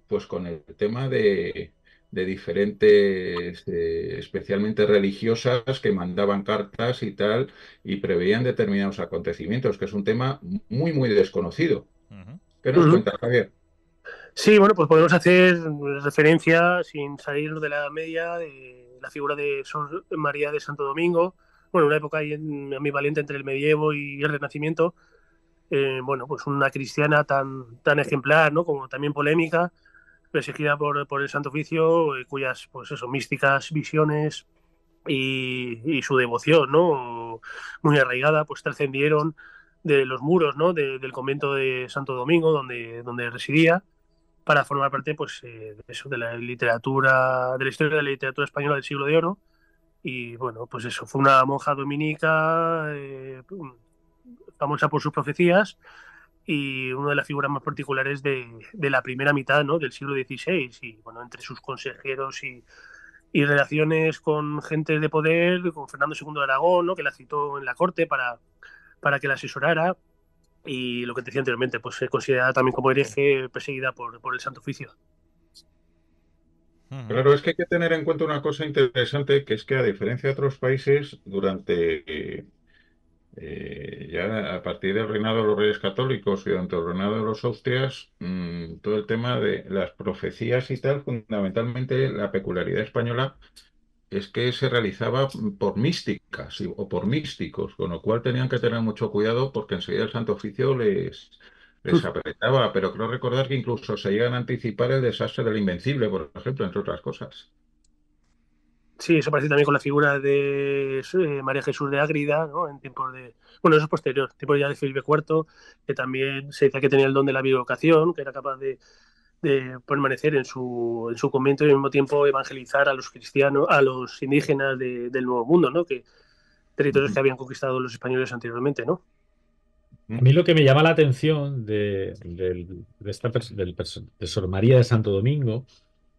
pues con el tema de diferentes, especialmente religiosas, que mandaban cartas y tal, y preveían determinados acontecimientos, que es un tema muy, muy desconocido. ¿Qué nos cuenta, Javier? Sí, bueno, pues podemos hacer referencia, sin salir de la Edad Media, de la figura de Sor María de Santo Domingo, bueno, una época ahí ambivalente entre el medievo y el Renacimiento, bueno, pues una cristiana tan ejemplar, ¿no? Como también polémica, perseguida por el Santo Oficio, cuyas, pues eso, místicas visiones y su devoción, ¿no? Muy arraigada, pues trascendieron de los muros, ¿no? Del convento de Santo Domingo, donde residía, para formar parte, pues, de eso, de la literatura, de la historia de la literatura española del siglo de oro. Y bueno, pues eso, fue una monja dominica, famosa por sus profecías y una de las figuras más particulares de la primera mitad, ¿no? Del siglo XVI. Y bueno, entre sus consejeros y relaciones con gente de poder, con Fernando II de Aragón, ¿no? Que la citó en la corte para que la asesorara. Y lo que te decía anteriormente, pues se considerada también como hereje, perseguida por el Santo Oficio. Claro, es que hay que tener en cuenta una cosa interesante, que es que a diferencia de otros países, ya a partir del reinado de los Reyes Católicos y durante el reinado de los Austrias, todo el tema de las profecías y tal, fundamentalmente la peculiaridad española es que se realizaba por místicas o por místicos, con lo cual tenían que tener mucho cuidado porque enseguida el Santo Oficio les apretaba, pero creo recordar que incluso se llegan a anticipar el desastre del Invencible, por ejemplo, entre otras cosas. Sí, eso parece también con la figura de María Jesús de Ágreda, ¿no? En tiempos de... Bueno, eso es posterior, tiempos ya de Felipe IV, que también se decía que tenía el don de la bivocación, que era capaz de permanecer en su convento y al mismo tiempo evangelizar a los cristianos, a los indígenas del Nuevo Mundo, ¿no? Que territorios que habían conquistado los españoles anteriormente, ¿no? A mí lo que me llama la atención de Sor María de Santo Domingo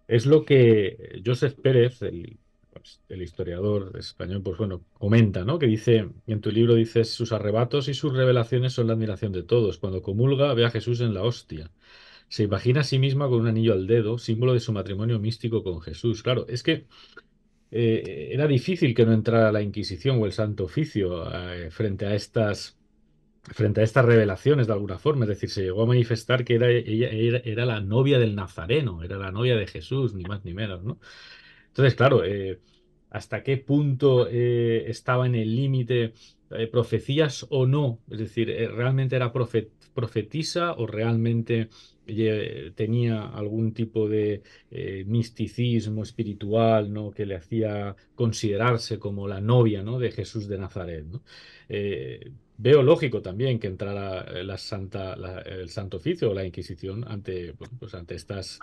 es lo que Joseph Pérez, el historiador español, pues bueno, comenta, ¿no? Que dice, en tu libro dices, sus arrebatos y sus revelaciones son la admiración de todos. Cuando comulga, ve a Jesús en la hostia. Se imagina a sí misma con un anillo al dedo, símbolo de su matrimonio místico con Jesús. Claro, es que era difícil que no entrara la Inquisición o el Santo Oficio frente a estas revelaciones de alguna forma. Es decir, se llegó a manifestar que ella era la novia del Nazareno, era la novia de Jesús, ni más ni menos, ¿no? Entonces, claro, ¿hasta qué punto estaba en el límite, profecías o no? Es decir, ¿realmente era profetisa o realmente tenía algún tipo de misticismo espiritual, ¿no? Que le hacía considerarse como la novia, ¿no? De Jesús de Nazaret, ¿no? Veo lógico también que entrara el Santo Oficio o la Inquisición ante, bueno, pues ante estas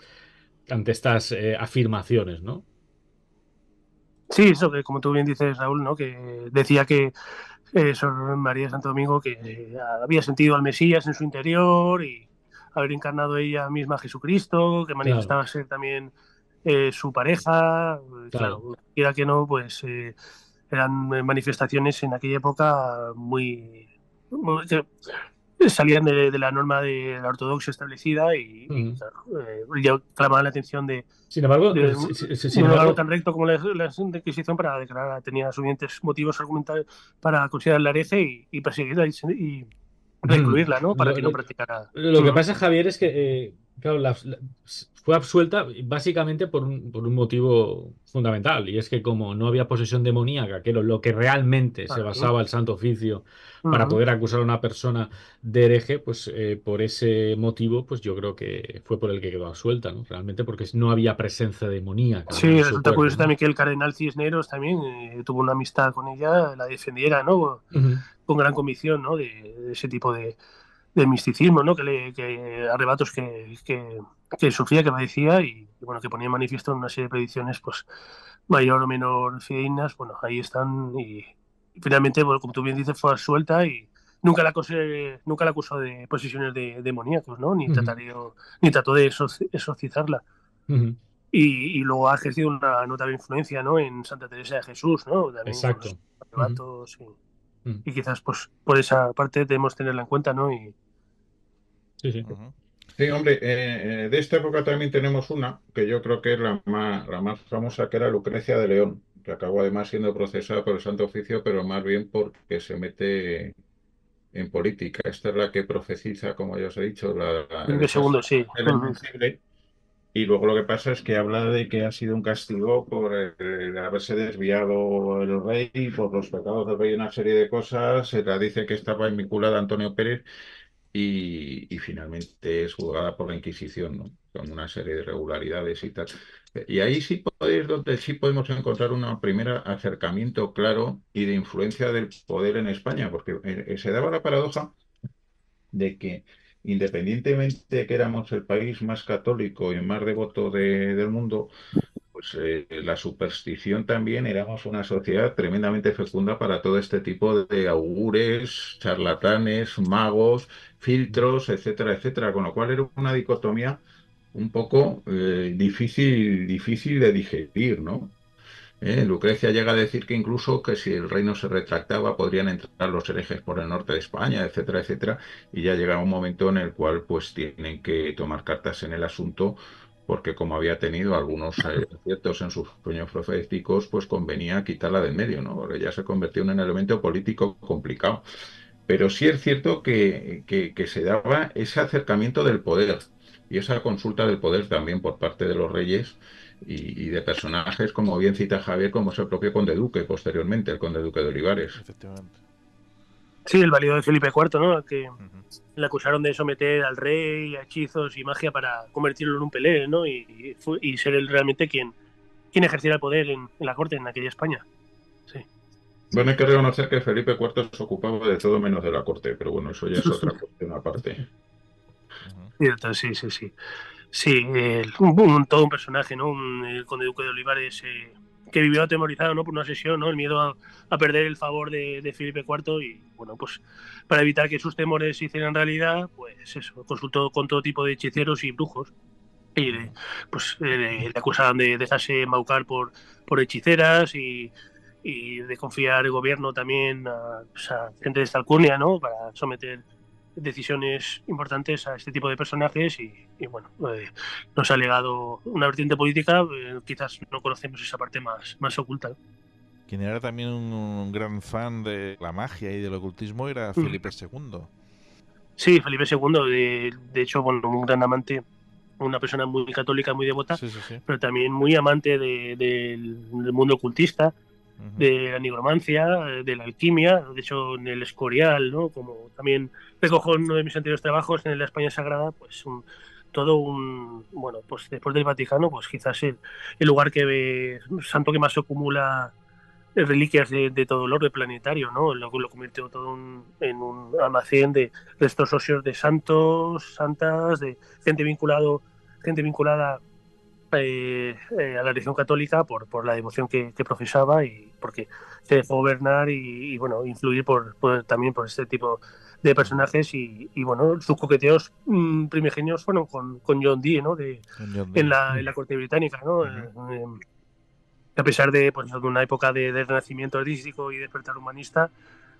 afirmaciones, ¿no? Sí, eso que como tú bien dices, Raúl, ¿no? Que decía que Sor María de Santo Domingo que había sentido al Mesías en su interior y haber encarnado ella misma a Jesucristo, que Claro, manifestaba ser también su pareja. claro. Claro, quiera que no, pues eran manifestaciones en aquella época que salían de la norma de la ortodoxia establecida y, Ujú. claro, ya clamaban la atención Sin embargo, de sin un órgano embargo, tan recto como la Inquisición para declarar, tenía suficientes motivos argumentales para considerarla hereje y perseguirla y recluirla, ¿no? Para lo, que no lo- practicara. lo que pasa, Javier, es que claro, fue absuelta básicamente por un motivo fundamental, y es que como no había posesión demoníaca, que era lo que realmente se Claro. basaba el Santo Oficio para Ujú. poder acusar a una persona de hereje, pues por ese motivo, pues yo creo que fue por el que quedó absuelta, ¿no? Realmente porque no había presencia demoníaca ya Sí, en su resulta cuerpo, curioso ¿no? también que el cardenal Cisneros también tuvo una amistad con ella, la defendiera, ¿no? Ujú. Con gran convicción, ¿no? De ese tipo de misticismo, ¿no? Que arrebatos que sufría, que padecía y, bueno, que ponía en manifiesto una serie de predicciones, pues, mayor o menor fidedignas, bueno, ahí están y finalmente, bueno, como tú bien dices, fue absuelta y nunca la acusó de posesiones demoníacos, ¿no? Ujú. Ni trató de exorcizarla. Ujú. Y luego ha ejercido una notable influencia, ¿no? En Santa Teresa de Jesús, ¿no? También con los Exacto. Ujú. arrebatos Ujú. y quizás, pues, por esa parte debemos tenerla en cuenta, ¿no? Y, Sí, sí. Ujú. Sí, hombre, de esta época también tenemos una que yo creo que es la más famosa, que era Lucrecia de León, que acabó además siendo procesada por el Santo Oficio, pero más bien porque se mete en política. Esta es la que profetiza, como ya os he dicho, el Felipe desastre II, sí. del Invencible. Y luego lo que pasa es que habla de que ha sido un castigo por el haberse desviado el rey, por los pecados del rey y una serie de cosas. Se la dice que estaba vinculada a Antonio Pérez y finalmente es juzgada por la Inquisición, ¿no? Con una serie de irregularidades y tal. Y ahí sí donde sí podemos encontrar un primer acercamiento claro y de influencia del poder en España, porque se daba la paradoja de que independientemente de que éramos el país más católico y más devoto del mundo, pues la superstición también éramos una sociedad tremendamente fecunda para todo este tipo de augures, charlatanes, magos, filtros, etcétera, etcétera. Con lo cual era una dicotomía un poco difícil de digerir, ¿no? Lucrecia llega a decir que incluso que si el reino se retractaba podrían entrar los herejes por el norte de España, etcétera, etcétera, y ya llega un momento en el cual pues tienen que tomar cartas en el asunto porque como había tenido algunos aciertos en sus sueños proféticos, pues convenía quitarla del medio, ¿no? Porque ya se convirtió en un elemento político complicado. Pero sí es cierto que se daba ese acercamiento del poder y esa consulta del poder también por parte de los reyes y de personajes, como bien cita Javier, como es el propio conde duque posteriormente, el conde duque de Olivares. Efectivamente. sí, el valido de Felipe IV, ¿no? Que Ujú. le acusaron de someter al rey a hechizos y magia para convertirlo en un pelé, ¿no? Y ser él realmente quien ejerciera el poder en la corte en aquella España. Sí. Bueno, hay que reconocer que Felipe IV se ocupaba de todo menos de la corte, pero bueno, eso ya es otra cuestión aparte. Cierto, sí. Sí, todo un personaje, ¿no? El conde duque de Olivares que vivió atemorizado, ¿no? Por una sesión, ¿no? El miedo a perder el favor de Felipe IV y, bueno, pues para evitar que sus temores se hicieran realidad, pues eso, consultó con todo tipo de hechiceros y brujos. Y le acusaban de dejarse embaucar por hechiceras y de confiar el gobierno también a gente de esta alcurnia, ¿no? Para someter decisiones importantes a este tipo de personajes y bueno, nos ha legado una vertiente política, quizás no conocemos esa parte más oculta, ¿no? Quien era también un gran fan de la magia y del ocultismo era Felipe II. Sí, Felipe II, de hecho, bueno, un gran amante, una persona muy católica, muy devota, Sí. pero también muy amante del mundo ocultista, de la nigromancia, de la alquimia. De hecho, en el Escorial, ¿no? Como también recojo en uno de mis anteriores trabajos en la España Sagrada, pues bueno, pues después del Vaticano, pues quizás el lugar que ve santo que más acumula reliquias de todo el orden planetario, ¿no? Lo convirtió todo en un almacén de restos óseos de santos, santas, de gente vinculada a la religión católica por la devoción que profesaba y porque se dejó gobernar y bueno, influir también por este tipo de personajes y bueno, sus coqueteos primigenios fueron con John Dee, ¿no? En la corte británica, ¿no? A pesar de una época de renacimiento artístico y despertar humanista,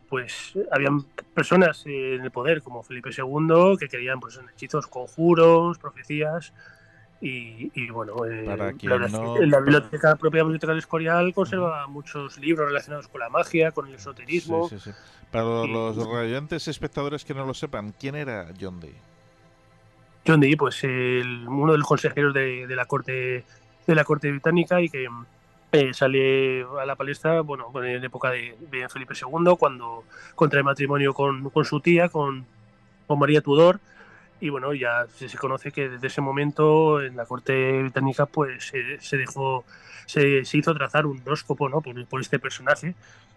pues habían personas en el poder como Felipe II que creían pues en hechizos, conjuros, profecías. Y bueno, la propia biblioteca del Escorial conserva muchos libros relacionados con la magia, con el esoterismo. Sí. Para los radiantes espectadores que no lo sepan, ¿quién era John Dee? John Dee, pues uno de los consejeros de la corte británica y que sale a la palestra, bueno, en época de Felipe II, cuando contrae matrimonio con su tía, con María Tudor. Y bueno, ya se conoce que desde ese momento en la corte británica pues se hizo trazar un horóscopo, ¿no? por este personaje,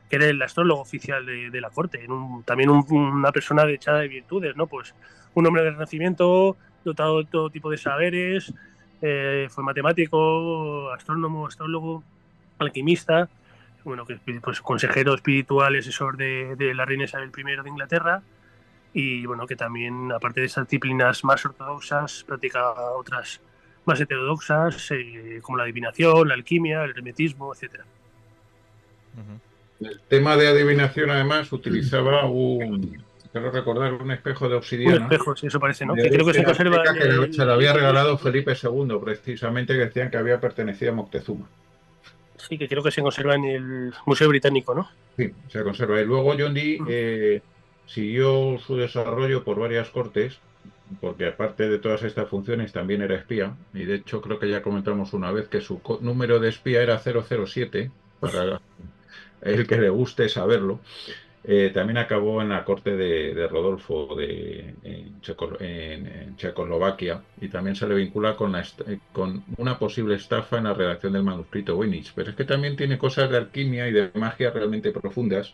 que era el astrólogo oficial de la corte, también una persona echada de virtudes, ¿no? Pues un hombre del Renacimiento, dotado de todo tipo de saberes, fue matemático, astrónomo, astrólogo, alquimista, bueno, que pues consejero espiritual, asesor de la reina Isabel I de Inglaterra. Y bueno, que también, aparte de esas disciplinas más ortodoxas, practica otras más heterodoxas, como la adivinación, la alquimia, el hermetismo, etc. El tema de adivinación, además, utilizaba quiero recordar, un espejo de obsidiana. Un espejo, sí, eso parece, ¿no? Que creo que se conserva. Que se lo había regalado Felipe II, precisamente, que decían que había pertenecido a Moctezuma. Sí, que creo que se conserva en el Museo Británico, ¿no? Sí, se conserva. Y luego John Dee siguió su desarrollo por varias cortes, porque aparte de todas estas funciones también era espía, y de hecho creo que ya comentamos una vez que su número de espía era 007, para el que le guste saberlo. También acabó en la corte de Rodolfo en Checoslovaquia, y también se le vincula con una posible estafa en la redacción del manuscrito Voynich. Pero es que también tiene cosas de alquimia y de magia realmente profundas,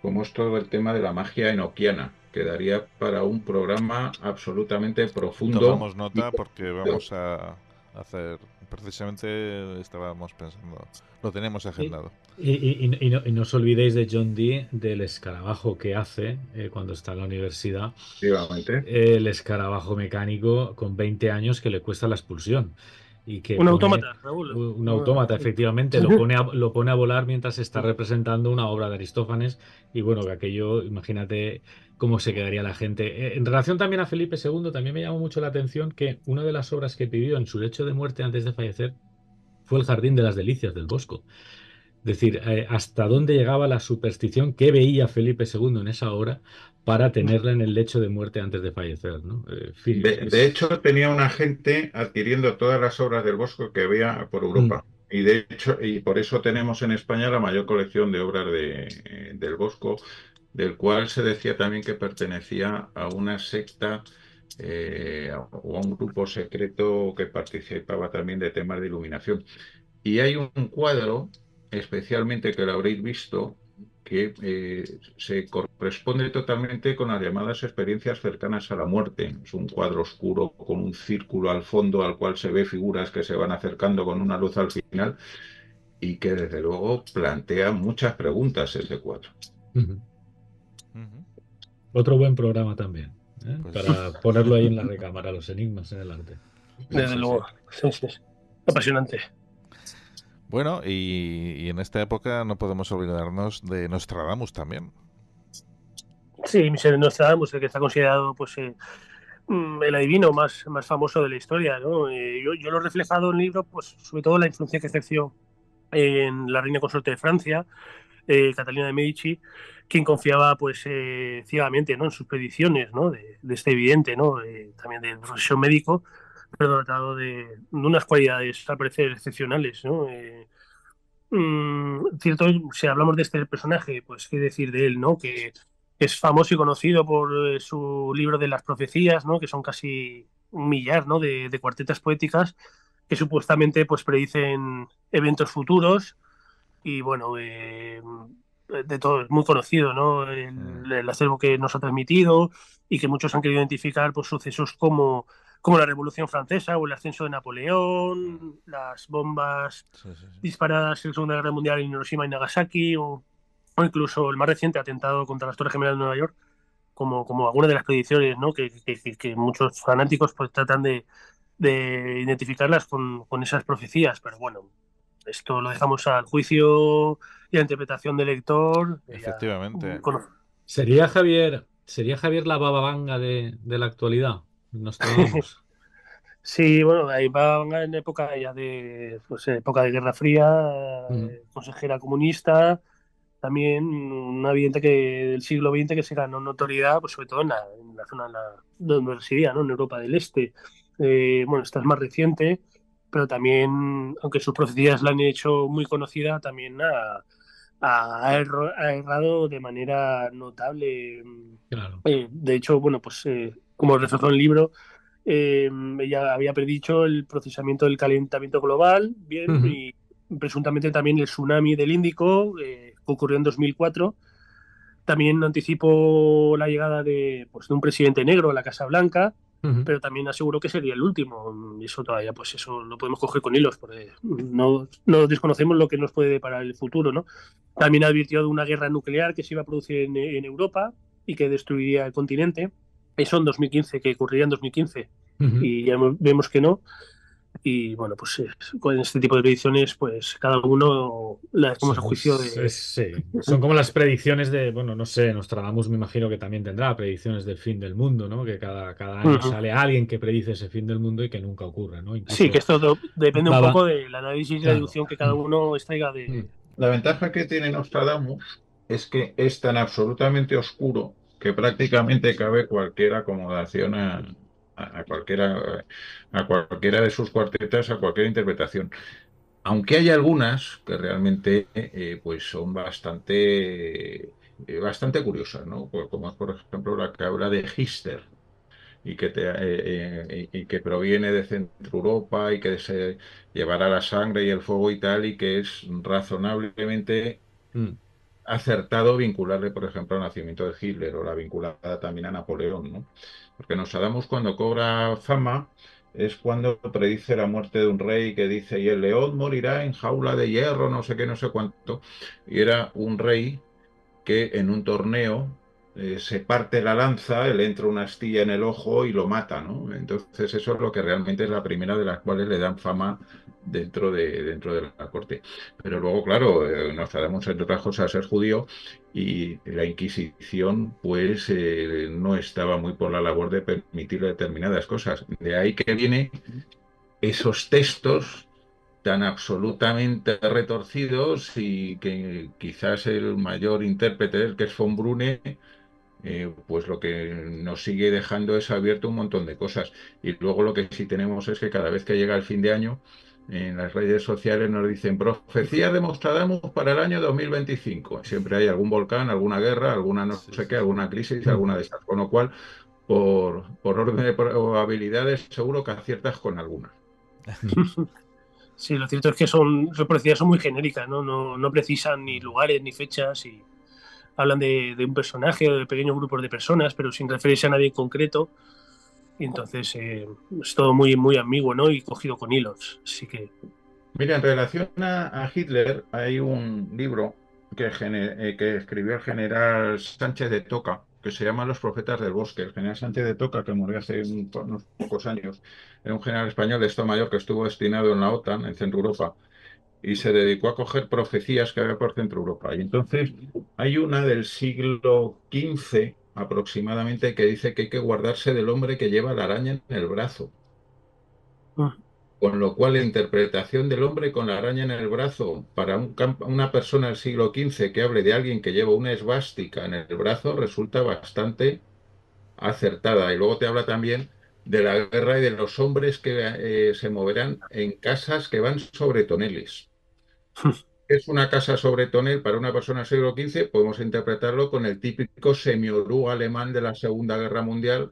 como es todo el tema de la magia enoquiana, que daría para un programa absolutamente profundo. Tomamos nota porque vamos a hacer, precisamente estábamos pensando, lo tenemos agendado. Y no os olvidéis de John Dee, del escarabajo que hace cuando está en la universidad. Efectivamente. El escarabajo mecánico con 20 años que le cuesta la expulsión. Y que un autómata, Raúl. Un autómata, efectivamente, lo pone a volar mientras está representando una obra de Aristófanes. Y bueno, que aquello, imagínate cómo se quedaría la gente. En relación también a Felipe II, también me llamó mucho la atención que una de las obras que pidió en su lecho de muerte antes de fallecer fue el Jardín de las Delicias del Bosco. Es decir, hasta dónde llegaba la superstición que veía Felipe II en esa obra para tenerla en el lecho de muerte antes de fallecer, ¿no? De hecho, tenía un agente adquiriendo todas las obras del Bosco que había por Europa. Y de hecho, y por eso tenemos en España la mayor colección de obras del Bosco, del cual se decía también que pertenecía a una secta o a un grupo secreto que participaba también de temas de iluminación. Y hay un cuadro, especialmente que lo habréis visto, que se corresponde totalmente con las llamadas experiencias cercanas a la muerte. Es un cuadro oscuro con un círculo al fondo al cual se ve figuras que se van acercando con una luz al final y que desde luego plantea muchas preguntas ese cuadro. Otro buen programa también, Pues para ponerlo ahí en la recámara, los enigmas en el arte. Desde luego. Sí. Apasionante. Bueno, y en esta época no podemos olvidarnos de Nostradamus también. Sí, Michel Nostradamus, el que está considerado pues el adivino más famoso de la historia, ¿no? Yo lo he reflejado en el libro, pues sobre todo la influencia que ejerció en la reina consorte de Francia, Catalina de Medici, quien confiaba pues ciegamente, ¿no?, en sus predicciones, ¿no?, de este evidente, ¿no?, también de profesión médico, pero dotado de unas cualidades al parecer excepcionales, ¿no? Cierto, si hablamos de este personaje, pues qué decir de él, ¿no? Que es famoso y conocido por su libro de las profecías, ¿no? Que son casi un millar, ¿no?, de cuartetas poéticas que supuestamente pues predicen eventos futuros y bueno, de todo, es muy conocido, ¿no? El acervo que nos ha transmitido y que muchos han querido identificar pues sucesos como la Revolución Francesa o el ascenso de Napoleón, las bombas disparadas en la Segunda Guerra Mundial en Hiroshima y Nagasaki, o incluso el más reciente atentado contra las Torres Gemelas de Nueva York, como alguna de las predicciones, ¿no?, que muchos fanáticos pues tratan de identificarlas con esas profecías, pero bueno, esto lo dejamos al juicio y a la interpretación del lector. Efectivamente. ¿Sería Javier la Baba Vanga de la actualidad? Nos tomamos. Sí, bueno, ahí va en época ya de pues, época de Guerra Fría, consejera comunista, también una vidente del siglo XX que se ganó notoriedad, pues sobre todo en la zona donde residía, ¿no?, en Europa del Este. Bueno, esta es más reciente, pero también, aunque sus profecías la han hecho muy conocida, también ha errado de manera notable. Claro. De hecho, bueno, pues como reflejó en el libro, ella había predicho el procesamiento del calentamiento global, bien, y presuntamente también el tsunami del Índico, que ocurrió en 2004. También anticipó la llegada de un presidente negro a la Casa Blanca, pero también aseguró que sería el último. Y eso todavía, pues eso lo podemos coger con hilos, porque no desconocemos lo que nos puede deparar el futuro, ¿no? También advirtió de una guerra nuclear que se iba a producir en Europa y que destruiría el continente. Eso en 2015, que ocurriría en 2015. Y ya vemos que no. Y bueno, pues con este tipo de predicciones, pues cada uno la dejamos a juicio de... Sí, son como las predicciones de, bueno, no sé, Nostradamus me imagino que también tendrá predicciones del fin del mundo, ¿no? Que cada año sale alguien que predice ese fin del mundo y que nunca ocurre, ¿no? Incluso sí, que esto depende un poco del análisis y la deducción que cada uno extraiga de... La ventaja que tiene Nostradamus es que es tan absolutamente oscuro que prácticamente cabe cualquier acomodación a cualquiera de sus cuartetas, a cualquier interpretación. Aunque hay algunas que realmente pues son bastante curiosas, ¿no? Como es, por ejemplo, la que habla de Hister y que proviene de Centro Europa y que se llevará la sangre y el fuego y tal, y que es razonablemente acertado vincularle, por ejemplo, al nacimiento de Hitler, o la vinculada también a Napoleón, ¿no? Porque Nostradamus, cuando cobra fama, es cuando predice la muerte de un rey, que dice, y el león morirá en jaula de hierro, no sé qué, no sé cuánto. Y era un rey que en un torneo se parte la lanza, le entra una astilla en el ojo y lo mata, ¿no? Entonces eso es lo que realmente es la primera de las cuales le dan fama dentro de la corte. Pero luego, claro, Nostradamus, entre otras cosas, es judío, y la Inquisición pues no estaba muy por la labor de permitir determinadas cosas. De ahí que viene esos textos tan absolutamente retorcidos, y que quizás el mayor intérprete, que es von Brune, pues lo que nos sigue dejando es abierto un montón de cosas. Y luego lo que sí tenemos es que cada vez que llega el fin de año, en las redes sociales nos dicen profecías de Nostradamus para el año 2025. Siempre hay algún volcán, alguna guerra, alguna no sé qué, alguna crisis, alguna de esas. Con lo cual, por orden de probabilidades, seguro que aciertas con alguna. Sí, lo cierto es que las profecías son muy genéricas, ¿no? No precisan ni lugares ni fechas y hablan de un personaje o de pequeños grupos de personas, pero sin referirse a nadie en concreto. Y entonces es todo muy, muy ambiguo, ¿no? Y cogido con hilos. Así que... Mira, en relación a Hitler, hay un libro que escribió el general Sánchez de Toca, que se llama Los profetas del bosque. El general Sánchez de Toca, que murió hace unos pocos años, era un general español de Estado Mayor que estuvo destinado en la OTAN, en Centro Europa, y se dedicó a coger profecías que había por Centro Europa. Y entonces hay una del siglo XV aproximadamente que dice que hay que guardarse del hombre que lleva la araña en el brazo. Con lo cual, la interpretación del hombre con la araña en el brazo para una persona del siglo XV que hable de alguien que lleva una esvástica en el brazo resulta bastante acertada. Y luego te habla también de la guerra y de los hombres que se moverán en casas que van sobre toneles. Es una casa sobre tonel para una persona del siglo XV, podemos interpretarlo con el típico semiorugo alemán de la Segunda Guerra Mundial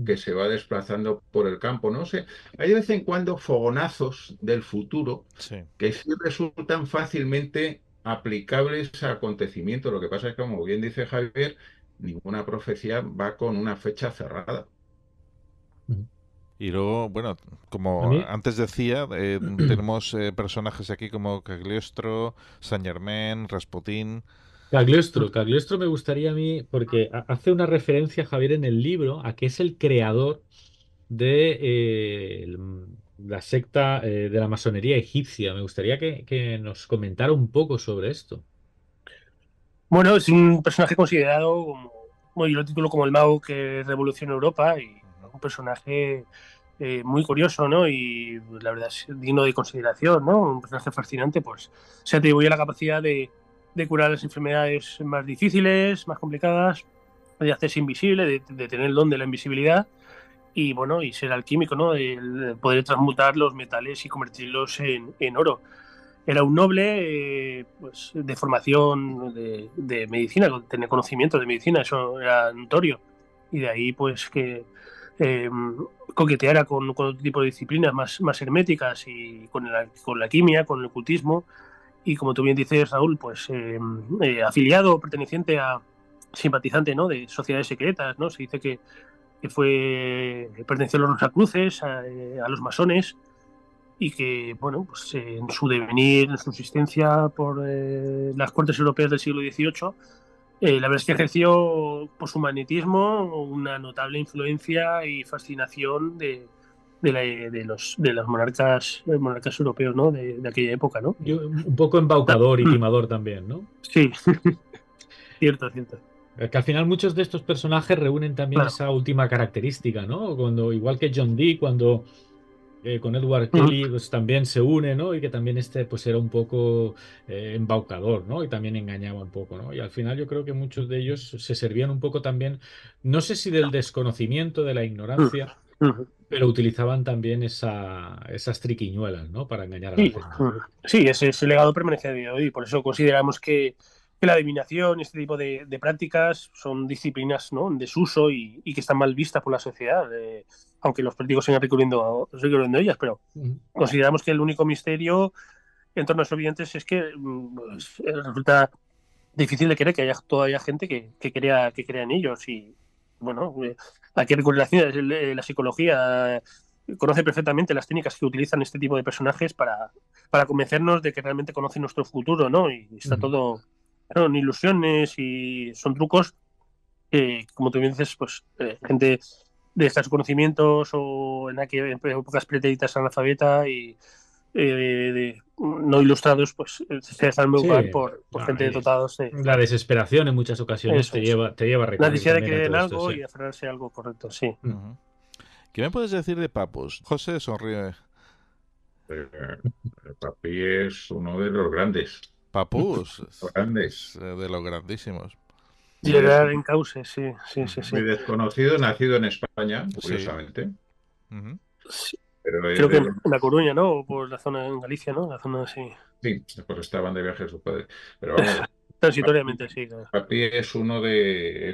que se va desplazando por el campo, no sé. Hay de vez en cuando fogonazos del futuro que sí resultan fácilmente aplicables a acontecimientos. Lo que pasa es que, como bien dice Javier, ninguna profecía va con una fecha cerrada. Y luego, bueno, como antes decía, tenemos personajes aquí como Cagliostro, Saint Germain, Rasputín. Cagliostro me gustaría a mí, porque hace una referencia, Javier, en el libro, a que es el creador de la secta de la masonería egipcia. Me gustaría que nos comentara un poco sobre esto. Bueno, es un personaje considerado como, bueno, yo lo titulo como el mago que revolucionó Europa y un personaje muy curioso, ¿no? Y la verdad es digno de consideración, ¿no? Un personaje fascinante, pues se atribuye la capacidad de curar las enfermedades más difíciles, más complicadas, de hacerse invisible, de tener el don de la invisibilidad y, bueno, y ser alquímico, ¿no? El poder transmutar los metales y convertirlos en oro. Era un noble pues, de formación de medicina, tener conocimiento de medicina, eso era notorio. Y de ahí pues que coqueteara con otro tipo de disciplinas más herméticas y con la quimia, con el ocultismo. Y como tú bien dices, Raúl, pues afiliado, perteneciente a simpatizante, ¿no? De sociedades secretas, ¿no? Se dice que perteneció a los Rosacruces, a los masones, y que, bueno, pues en su devenir, en su existencia por las cortes europeas del siglo XVIII, la verdad es que ejerció por su magnetismo una notable influencia y fascinación de los monarcas europeos, ¿no? De aquella época, ¿no? Un poco embaucador y timador también, ¿no? Sí, cierto. Que al final muchos de estos personajes reúnen también esa última característica, ¿no? Cuando, igual que John Dee, cuando con Edward Kelly pues también se une, ¿no? Y que también pues era un poco embaucador, ¿no? Y también engañaba un poco, ¿no? Y al final yo creo que muchos de ellos se servían un poco también, no sé si del desconocimiento, de la ignorancia, pero utilizaban también esas triquiñuelas, ¿no? Para engañar a la gente. Sí, ese legado permanece a día de hoy y por eso consideramos que la adivinación y este tipo de prácticas son disciplinas, ¿no? En desuso y que están mal vistas por la sociedad, aunque los políticos sigan recurriendo a ellas, pero consideramos que el único misterio en torno a los videntes es que resulta difícil de creer que haya todavía gente que crea en ellos y, bueno, aquí recurrir a la psicología conoce perfectamente las técnicas que utilizan este tipo de personajes para convencernos de que realmente conocen nuestro futuro, ¿no? Y está todo en ilusiones y son trucos que, como tú bien dices, pues gente de estos conocimientos o en épocas pretéritas analfabeta y no ilustrados, pues se dejan embaucar por gente dotados de... La desesperación en muchas ocasiones te lleva a recurrir. La necesidad de creer en algo y aferrarse a algo correcto, sí. ¿Qué me puedes decir de Papus? José sonríe. Papi es uno de los grandes. Papus. Grandes. De los grandísimos. Llegar en cauce, sí. Muy desconocido, nacido en España, curiosamente. pero es Creo que de en los... La Coruña, ¿no? O por la zona en Galicia, ¿no? La zona así. Sí, pues estaban de viaje sus padres. Pero vamos, Transitoriamente, sí, claro. Papi es uno de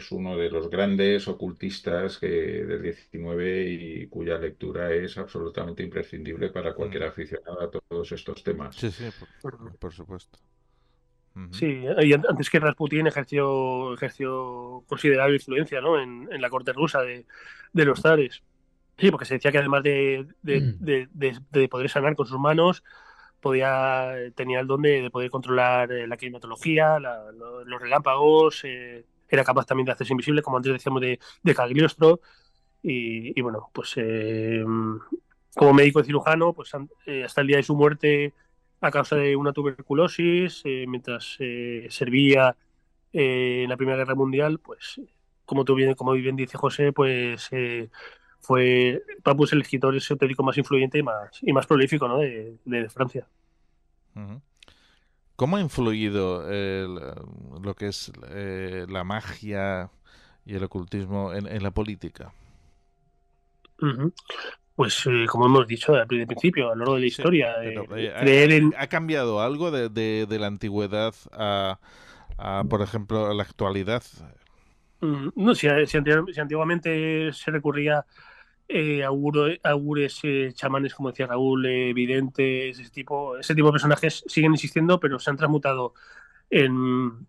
los grandes ocultistas del 19 y cuya lectura es absolutamente imprescindible para Mm. cualquier aficionado a todos estos temas. Sí, sí, por supuesto. Ujú. Sí, y antes que Rasputín ejerció considerable influencia, ¿no? En la corte rusa de los zares. Sí, porque se decía que además de poder sanar con sus manos, tenía el don de poder controlar la climatología, los relámpagos, era capaz también de hacerse invisible, como antes decíamos de Cagliostro, y bueno, pues como médico y cirujano, pues hasta el día de su muerte a causa de una tuberculosis, mientras servía en la Primera Guerra Mundial, pues como bien dice José, pues fue Papus el escritor esotérico más influyente y más prolífico, ¿no? de Francia. Ujú. ¿Cómo ha influido lo que es la magia y el ocultismo en la política? Ujú. Pues como hemos dicho al principio, a lo largo de la Sí, historia, pero creer en... ¿ha cambiado algo de la antigüedad por ejemplo, a la actualidad? No, si antiguamente se recurría augures, chamanes, como decía Raúl, videntes, ese tipo de personajes siguen existiendo, pero se han transmutado en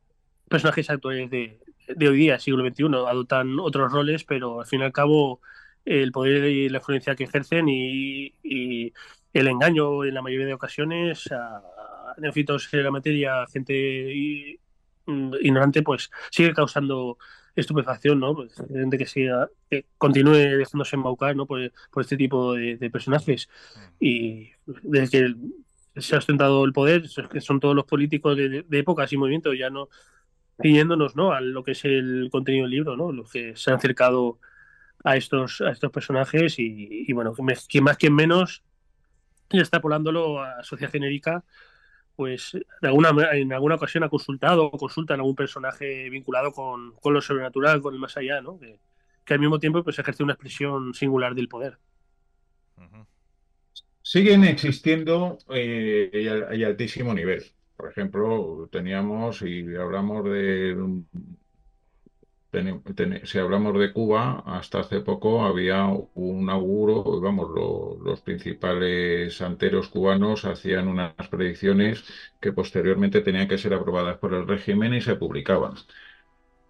personajes actuales de hoy día, siglo XXI. Adoptan otros roles, pero al fin y al cabo el poder y la influencia que ejercen y el engaño en la mayoría de ocasiones a neófitos de la materia, gente ignorante, pues sigue causando estupefacción, ¿no? Pues, gente que continúe dejándose embaucar, ¿no? Por este tipo de personajes. Y desde que se ha ostentado el poder, que son todos los políticos de épocas y movimientos, ya no ciñéndonos, ¿no? A lo que es el contenido del libro, ¿no? Los que se han acercado a estos personajes y bueno, quien más, quien menos, y extrapolándolo a sociedad genérica, pues en alguna ocasión ha consultado o consulta en algún personaje vinculado con lo sobrenatural, con el más allá, ¿no? Que al mismo tiempo pues ejerce una expresión singular del poder. Ujú. Siguen existiendo y altísimo nivel. Por ejemplo, teníamos, y hablamos si hablamos de Cuba, hasta hace poco había un auguro, vamos, los principales santeros cubanos hacían unas predicciones que posteriormente tenían que ser aprobadas por el régimen y se publicaban.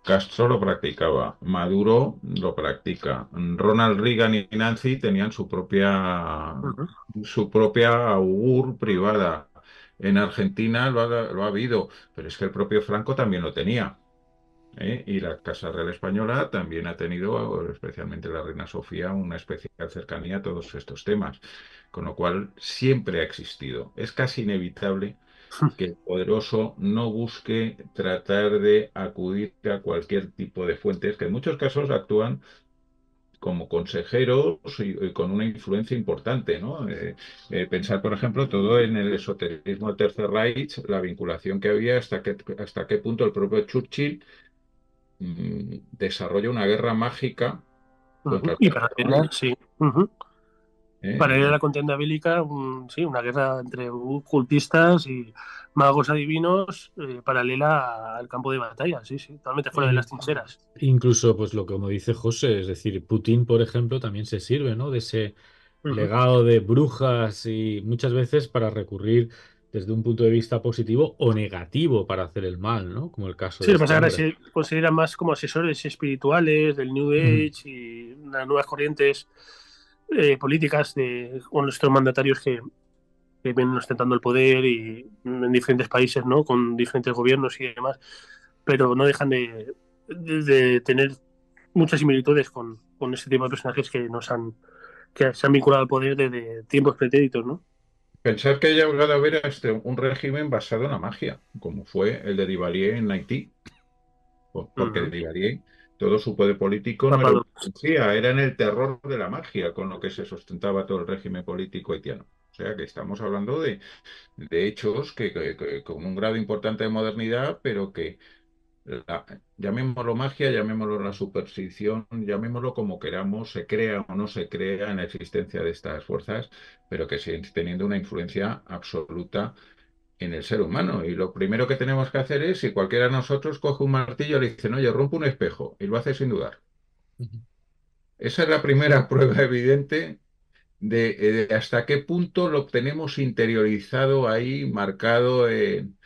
Castro lo practicaba, Maduro lo practica, Ronald Reagan y Nancy tenían Ujú. su propia augur privada. En Argentina lo ha habido, pero es que el propio Franco también lo tenía. ¿Eh? Y la Casa Real Española también ha tenido, especialmente la Reina Sofía, una especial cercanía a todos estos temas, con lo cual siempre ha existido. Es casi inevitable que el poderoso no busque tratar de acudir a cualquier tipo de fuentes, que en muchos casos actúan como consejeros y con una influencia importante, ¿no? Pensar, por ejemplo, todo en el esoterismo del Tercer Reich, la vinculación que había, hasta qué punto el propio Churchill desarrolla una guerra mágica contra Ujú. el Y Tercer para Reich. sí. Ujú. Para ir a ¿Eh? la contienda bélica, sí, una guerra entre cultistas y magos adivinos paralela al campo de batalla, sí, sí, totalmente fuera de E las trincheras. incluso, pues lo que como dice José, es decir, Putin, por ejemplo, también se sirve, ¿no? De ese Ujú. legado de brujas y muchas veces para recurrir desde un punto de vista positivo o negativo para hacer el mal, ¿no? Como el caso Sí, de lo que pasa este es que ahora hombre. se consideran más como asesores espirituales del New Mm. Age y las nuevas corrientes políticas con nuestros mandatarios que vienen ostentando el poder y en diferentes países, ¿no? Con diferentes gobiernos y demás, pero no dejan de tener muchas similitudes con ese tipo de personajes que se han vinculado al poder desde tiempos pretéritos, ¿no? Pensar que haya llegado a haber un régimen basado en la magia, como fue el de Duvalier en Haití, porque Ujú. Duvalier, todo su poder político no era una Tapado. magia, era en el terror de la magia con lo que se sustentaba todo el régimen político haitiano. O sea que estamos hablando de hechos con un grado importante de modernidad, pero que llamémoslo magia, llamémoslo la superstición, llamémoslo como queramos, se crea o no se crea en la existencia de estas fuerzas, pero que siguen teniendo una influencia absoluta en el ser humano. Y lo primero que tenemos que hacer es, si cualquiera de nosotros coge un martillo y le dicen, oye, rompe un espejo, y lo hace sin dudar. Esa es la primera prueba evidente de hasta qué punto lo tenemos interiorizado ahí, marcado en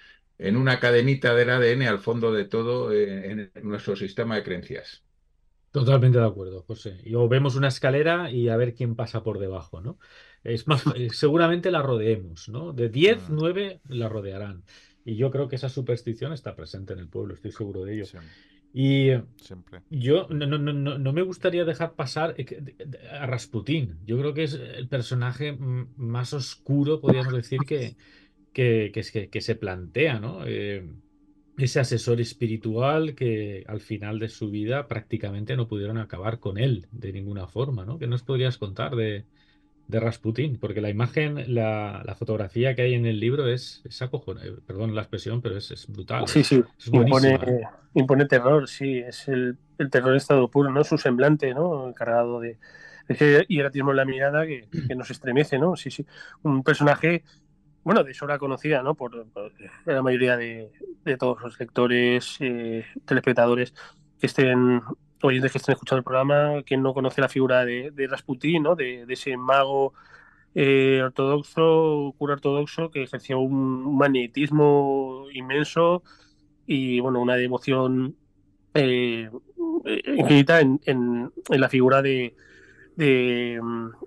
una cadenita del ADN al fondo de todo en nuestro sistema de creencias. Totalmente de acuerdo, José. Y o vemos una escalera y a ver quién pasa por debajo, ¿no? Es más, seguramente la rodeemos, ¿no? De 10, Mm, 9 la rodearán. Y yo creo que esa superstición está presente en el pueblo, estoy seguro de ello. sí, Y siempre. yo no me gustaría dejar pasar a Rasputín. Yo creo que es el personaje más oscuro, podríamos decir, que se plantea, ¿no? Ese asesor espiritual que al final de su vida prácticamente no pudieron acabar con él de ninguna forma, ¿no? ¿Qué nos podrías contar de Rasputín? Porque la imagen, la fotografía que hay en el libro es acojonante, perdón la expresión, pero es brutal, Sí, sí, es buenísima, ¿eh? impone terror, sí, es el terror en estado puro, ¿no? Su semblante, ¿no? Encargado de ese hieratismo en la mirada que nos estremece, ¿no? Sí, sí. Un personaje, bueno, de sobra conocida, ¿no? Por la mayoría de todos los lectores, telespectadores que estén, oyentes que estén escuchando el programa, quien no conoce la figura de Rasputín, ¿no? De ese mago ortodoxo, cura ortodoxo, que ejercía un magnetismo inmenso y bueno, una devoción eh, infinita en la figura de, de,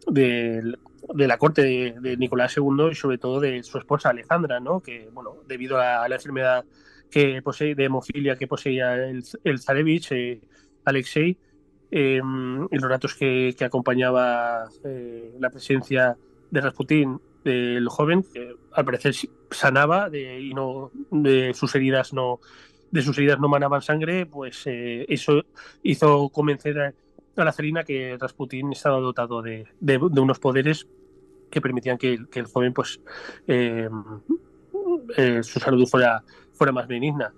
de la corte de Nicolás II y sobre todo de su esposa Alejandra, ¿no? Que bueno, debido a la enfermedad que posee, de hemofilia que poseía el zarevich, Alexei, y los datos que acompañaba la presencia de Rasputín, del joven, que al parecer sanaba y no de sus heridas no manaban sangre, pues eso hizo convencer a la zarina que Rasputín estaba dotado de unos poderes que permitían que el joven pues eh, su salud fuera más benigna.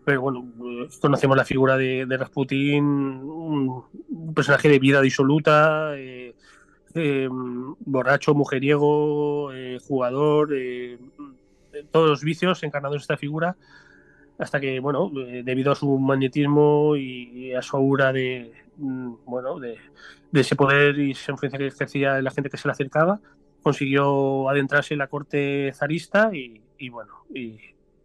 Pero bueno, conocemos la figura de Rasputín, un personaje de vida disoluta, borracho, mujeriego, jugador, todos los vicios encarnados en esta figura, hasta que, bueno, debido a su magnetismo y a su aura bueno, de ese poder y esa influencia que ejercía en la gente que se le acercaba, consiguió adentrarse en la corte zarista y bueno, y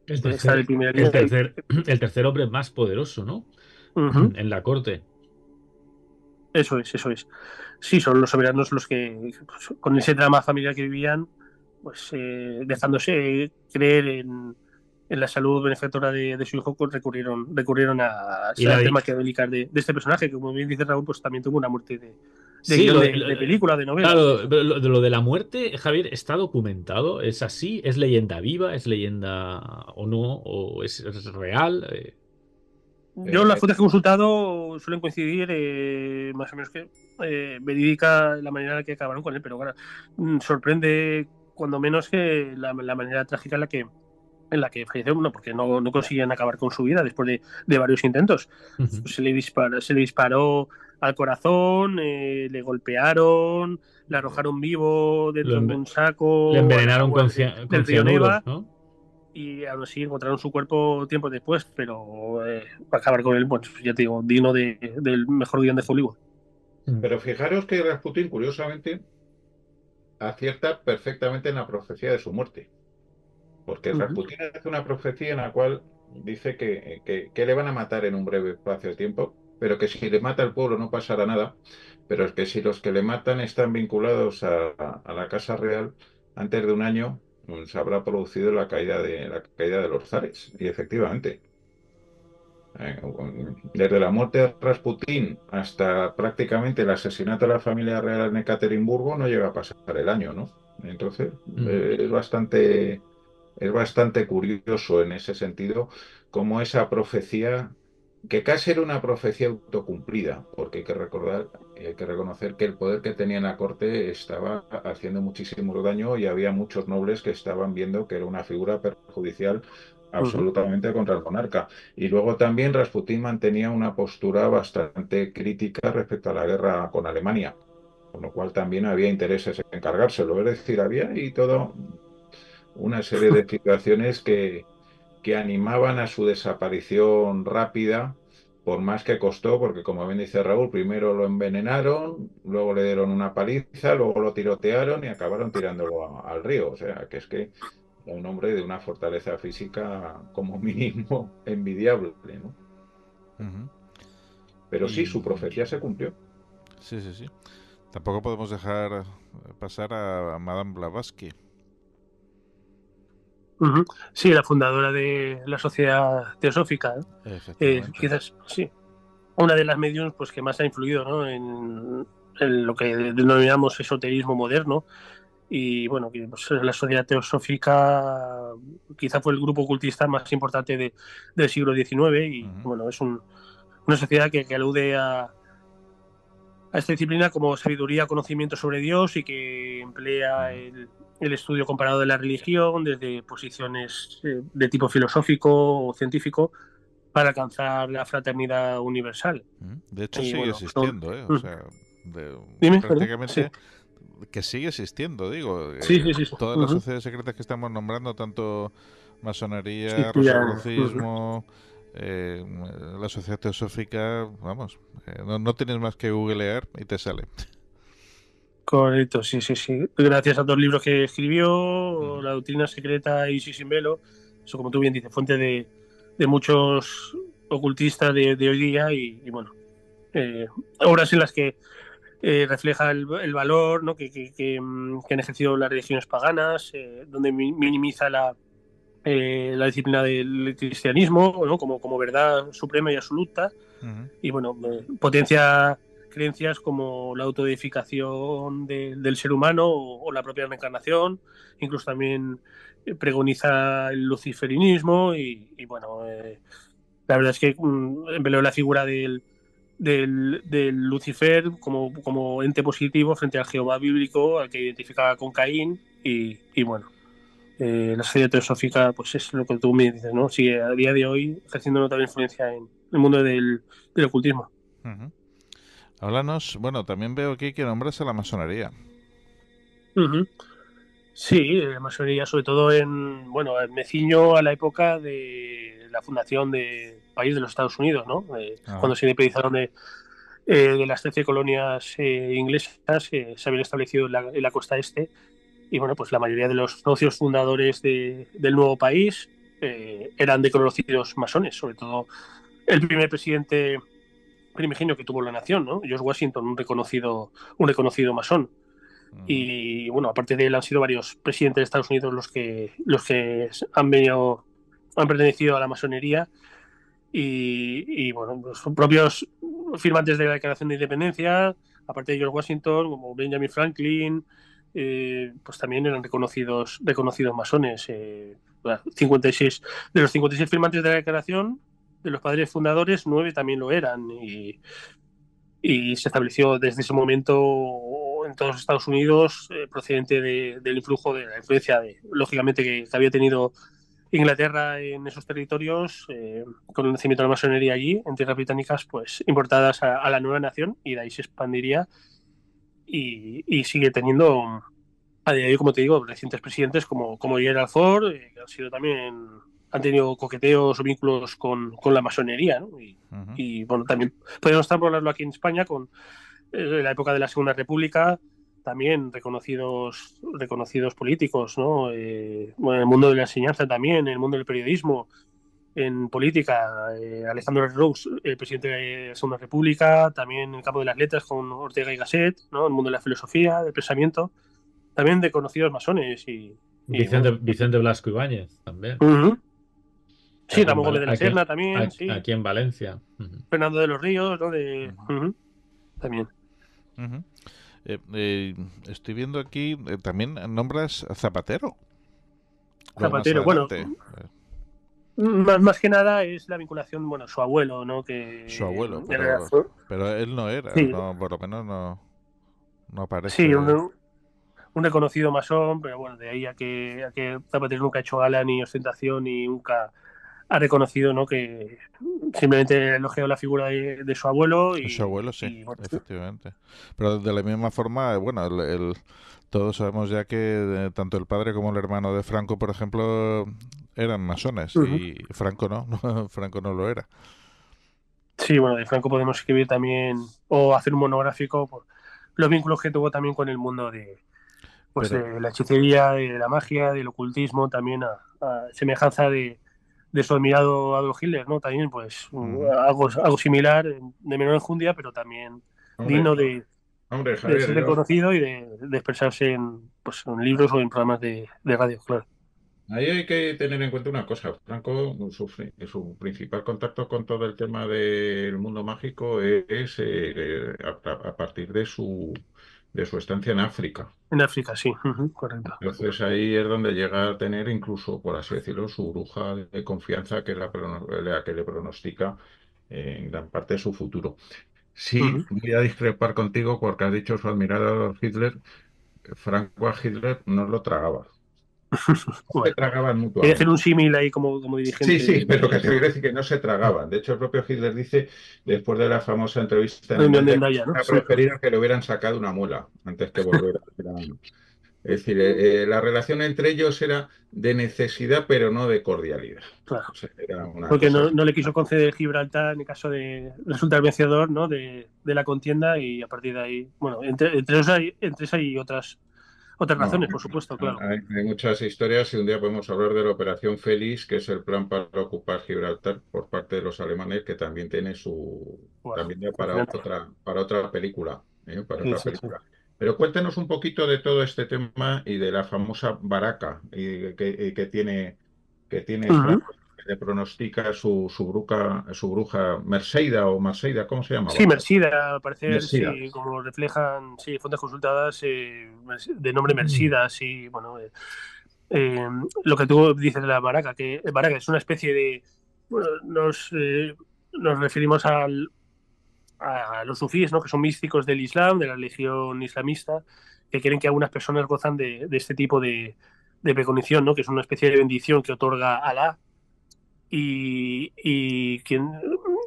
El estar tercer, el primer el día. tercer, el tercer hombre más poderoso, ¿no? Ujú. En la corte. Eso es, eso es. Sí, son los soberanos los que, pues, con ese drama familiar que vivían, pues dejándose creer en la salud benefactora de su hijo, pues, recurrieron a Y la artes di- maquiavélicas de este personaje, que como bien dice Raúl, pues también tuvo una muerte de Sí, guión de película, de novela. Sí, claro, pero lo de la muerte, Javier, ¿está documentado? ¿Es así? ¿Es leyenda viva? ¿Es leyenda o no? ¿O es real? yo las Eh, fuentes que he consultado suelen coincidir más o menos que verídica la manera en la que acabaron con él, pero claro, sorprende cuando menos que la manera trágica en la que falleció, bueno, porque no consiguieron acabar con su vida después de varios intentos. Ujú. Se le disparó al corazón, le golpearon, le arrojaron vivo Lo dentro de enve- un Le saco a las envenenaron aguas con del río cianuro, Neva ¿no? y aún así encontraron su cuerpo tiempo después, pero acabar con él, pues ya te digo, digno del mejor guión de Hollywood. Mm. pero fijaros que Rasputín, curiosamente, acierta perfectamente en la profecía de su muerte. Porque Uh -huh. Rasputín hace una profecía en la cual dice que le van a matar en un breve espacio de tiempo, pero que si le mata al pueblo no pasará nada, pero es que si los que le matan están vinculados a la Casa Real, antes de un año se habrá producido la caída de los zares. Y efectivamente, eh, desde la muerte de Rasputín hasta prácticamente el asesinato de la familia real en Ekaterimburgo no llega a pasar el año, ¿no? Entonces, Mm. es bastante curioso en ese sentido, como esa profecía, que casi era una profecía autocumplida, porque hay que recordar, hay que reconocer que el poder que tenía en la corte estaba haciendo muchísimo daño y había muchos nobles que estaban viendo que era una figura perjudicial absolutamente contra el monarca. Y luego también Rasputín mantenía una postura bastante crítica respecto a la guerra con Alemania, con lo cual también había intereses en encargárselo. Es decir, había y todo una serie de situaciones que animaban a su desaparición rápida, por más que costó, porque como bien dice Raúl, primero lo envenenaron, luego le dieron una paliza, luego lo tirotearon y acabaron tirándolo al río. O sea, que es que un hombre de una fortaleza física como mínimo envidiable, ¿no? Ujú. Pero sí, Y su profecía se cumplió. sí, sí, sí. Tampoco podemos dejar pasar a Madame Blavatsky. Sí, la fundadora de la Sociedad Teosófica, ¿no? Efectivamente. Quizás, sí, una de las mediums pues, que más ha influido, ¿no? en lo que denominamos esoterismo moderno. Y bueno, que, pues, la Sociedad Teosófica quizá fue el grupo ocultista más importante del siglo XIX y bueno, es una sociedad que alude a esta disciplina como sabiduría, conocimiento sobre Dios y que emplea el estudio comparado de la religión desde posiciones de tipo filosófico o científico para alcanzar la fraternidad universal. De hecho, Y, sigue bueno, existiendo, ¿eh? O sea, Dime, perdón. prácticamente que sigue existiendo, digo. Sí. Todas las sociedades secretas que estamos nombrando, tanto masonería, Sí, ya. rosacrucismo, la sociedad teosófica, vamos, no tienes más que googlear y te sale. Correcto, sí. Gracias a dos libros que escribió, La doctrina secreta y Sin Velo, eso como tú bien dices, fuente de muchos ocultistas de hoy día y bueno, obras en las que refleja el valor, ¿no? que han ejercido las religiones paganas, donde minimiza la disciplina del cristianismo, ¿no? como verdad suprema y absoluta, y bueno, potencia creencias como la autoedificación del ser humano o la propia reencarnación, incluso también pregoniza el luciferinismo y bueno, la verdad es que empleó la figura del Lucifer como ente positivo frente al Jehová bíblico, al que identificaba con Caín, y bueno, la sociedad teosófica pues es lo que tú me dices, ¿no? Sigue a día de hoy ejerciendo notable influencia en el mundo del ocultismo. Háblanos, bueno, también veo aquí que nombras a la masonería. Sí, la masonería, sobre todo me ciño a la época de la fundación del país de los Estados Unidos, ¿no? Cuando se independizaron de las 13 colonias inglesas, se habían establecido en la costa este, y bueno, pues la mayoría de los socios fundadores del nuevo país eran de conocidos masones, sobre todo el primer presidente primigenio que tuvo la nación, ¿no? George Washington, un reconocido masón. Y bueno, aparte de él han sido varios presidentes de Estados Unidos los que han pertenecido a la masonería y bueno, los propios firmantes de la Declaración de Independencia, aparte de George Washington, como Benjamin Franklin, pues también eran reconocidos masones. 56 de los 56 firmantes de la Declaración, de los padres fundadores, 9 también lo eran y se estableció desde ese momento en todos los Estados Unidos, procedente del influjo, de la influencia, lógicamente, que había tenido Inglaterra en esos territorios, con el nacimiento de la masonería allí, en tierras británicas, pues importadas a la nueva nación, y de ahí se expandiría y sigue teniendo, a día de hoy, como te digo, recientes presidentes como Gerald Ford, que han tenido coqueteos o vínculos con la masonería, ¿no? Y bueno, también podemos estar por hablarlo aquí en España con la época de la Segunda República, también reconocidos políticos, ¿no? Bueno, en el mundo de la enseñanza también, en el mundo del periodismo, en política, Alejandro Rose, el presidente de la Segunda República, también en el campo de las letras con Ortega y Gasset, ¿no? En el mundo de la filosofía, del pensamiento, también de conocidos masones Vicente Blasco Ibáñez también. Sí, Ramón Gómez de la Serna también, sí. Aquí en Valencia. Fernando de los Ríos, ¿no? También. Estoy viendo aquí, también nombras a Zapatero. Zapatero, bueno, más que nada es la vinculación, bueno, su abuelo, ¿no? Su abuelo, pero él no era, sí. No, por lo menos no aparece. Sí, un un reconocido masón, pero bueno, de ahí a que Zapatero nunca ha hecho gala ni ostentación ni nunca ha reconocido, ¿no?, que simplemente ha elogiado la figura de su abuelo Su abuelo, sí, y, bueno, efectivamente. Pero de la misma forma, bueno, todos sabemos ya que tanto el padre como el hermano de Franco, por ejemplo, eran masones y Franco no, Franco no lo era. Sí, bueno, de Franco podemos escribir también o hacer un monográfico por los vínculos que tuvo también con el mundo pues Pero, de la hechicería, de la magia, del ocultismo, también a semejanza de su admirado Adolf Hitler, ¿no? También, pues, algo similar, de menor enjundia, pero también Hombre, digno de Javier, ser yo reconocido y de expresarse pues, en libros o en programas de radio, claro. ahí hay que tener en cuenta una cosa. Franco, su principal contacto con todo el tema del mundo mágico es a partir de su estancia en África. En África, sí, correcto. Entonces ahí es donde llega a tener incluso, por así decirlo, su bruja de confianza, que es la que le pronostica en gran parte de su futuro. Sí, voy a discrepar contigo porque has dicho su admirado Hitler. Franco a Hitler no lo tragaba. Se Bueno, tragaban quería hacer mutuamente. un símil ahí como Sí, sí, dirigente pero que te quiero decir que no se tragaban. De hecho, el propio Hitler dice, después de la famosa entrevista en de el Unión de Belder, Endaya, ¿no? que ha preferido que le hubieran sacado una muela antes que volver a ser Es decir, la relación entre ellos era de necesidad, pero no de cordialidad. Claro. O sea, era una Porque cosa. no le quiso conceder Gibraltar en el caso de resultar vencedor, ¿no?, de la contienda, y a partir de ahí, bueno, entre eso hay otras No, razones, por supuesto, claro. hay muchas historias y un día podemos hablar de la Operación Félix, que es el plan para ocupar Gibraltar por parte de los alemanes, que también tiene Bueno, también ya fascinante. para otra película, para Sí, otra sí, sí. película. Pero cuéntanos un poquito de todo este tema y de la famosa baraca que tiene Ujú. Franco, que le pronostica su bruja Merceida o Marseida, ¿cómo se Sí, llamaba? Mersida, al parecer, Mersida. sí, como reflejan, sí, fuentes consultadas, de nombre Mersida, sí, bueno, eh, lo que tú dices de la baraca, que baraca es una especie de, bueno, nos referimos a los sufíes, ¿no?, que son místicos del Islam, de la religión islamista, que quieren que algunas personas gozan de este tipo de preconición, ¿no?, que es una especie de bendición que otorga Alá, y quien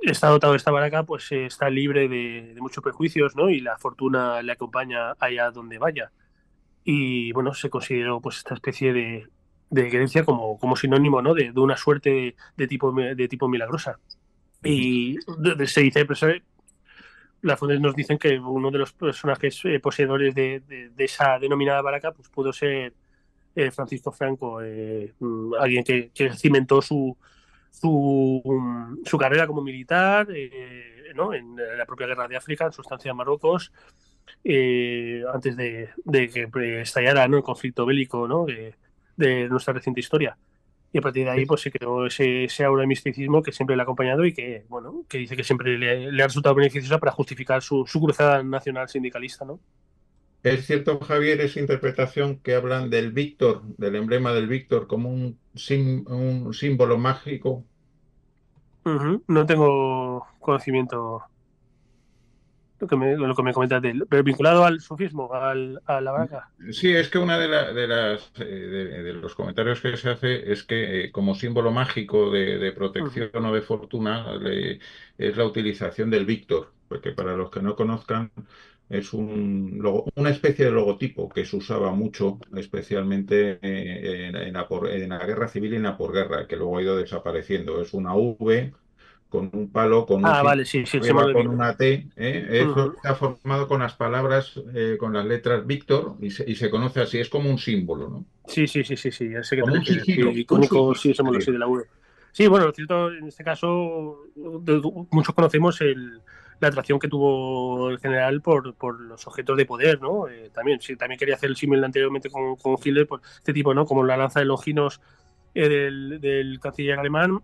está dotado de esta baraca pues está libre de muchos prejuicios, ¿no?, y la fortuna le acompaña allá donde vaya. Y bueno, se consideró pues esta especie de creencia como sinónimo, ¿no?, de una suerte de tipo milagrosa. Y se dice, pues, las fuentes nos dicen que uno de los personajes poseedores de esa denominada baraca pues pudo ser Francisco Franco, alguien que cimentó su carrera como militar, ¿no?, en la propia guerra de África, en su estancia en Marruecos, antes de que estallara, ¿no?, el conflicto bélico, ¿no?, de nuestra reciente historia. Y a partir de ahí pues se creó ese aura de misticismo que siempre le ha acompañado y que, bueno, que dice que siempre le ha resultado beneficiosa para justificar su cruzada nacional sindicalista, ¿no? Es cierto, Javier, esa interpretación que hablan del Víctor, del emblema del Víctor, como un símbolo mágico. No tengo conocimiento lo que me comentas pero vinculado al sufismo, a la baraca. Sí, es que una de los comentarios que se hace es que como símbolo mágico de Ujú. protección o de fortuna es la utilización del Víctor, porque para los que no conozcan es una especie de logotipo que se usaba mucho, especialmente en la guerra civil y en la posguerra, que luego ha ido desapareciendo. Es una V con un palo, con un Ah, signo vale, sí, sí, el símbolo arriba de con Víctor. una T, ¿eh? Eso Ujú. está formado con las palabras, con las letras Víctor y se conoce así, es como un símbolo, ¿no? Sí, sí, sí, sí, sí, ya sé que te Como refieres. Sí, un icónico, sigilo. sí, símbolo, sí, de la UE. Sí, bueno, lo cierto, en este caso, muchos conocemos la atracción que tuvo el general por los objetos de poder, ¿no? También, sí, también quería hacer el símil anteriormente con Hitler, por este tipo, ¿no? Como la lanza de Longinos, del canciller alemán,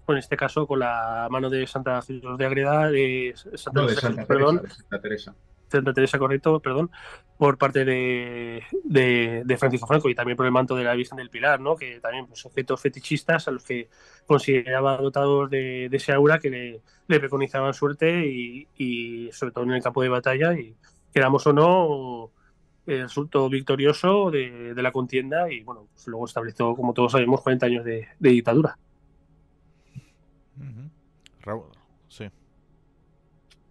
o en este caso con la mano de Santa Jesús de Agreda, de Santa No, de Teresa de Jesús, Santa Teresa, perdón, de Santa Teresa. Santa Teresa, correcto, perdón, por parte de Francisco Franco, y también por el manto de la Virgen del Pilar, ¿no?, que también pues, objetos fetichistas a los que consideraba dotados de ese aura que le preconizaban suerte y sobre todo en el campo de batalla, y queramos o no, resultó victorioso de la contienda y bueno, pues luego estableció, como todos sabemos, 40 años de dictadura. Raúl, sí.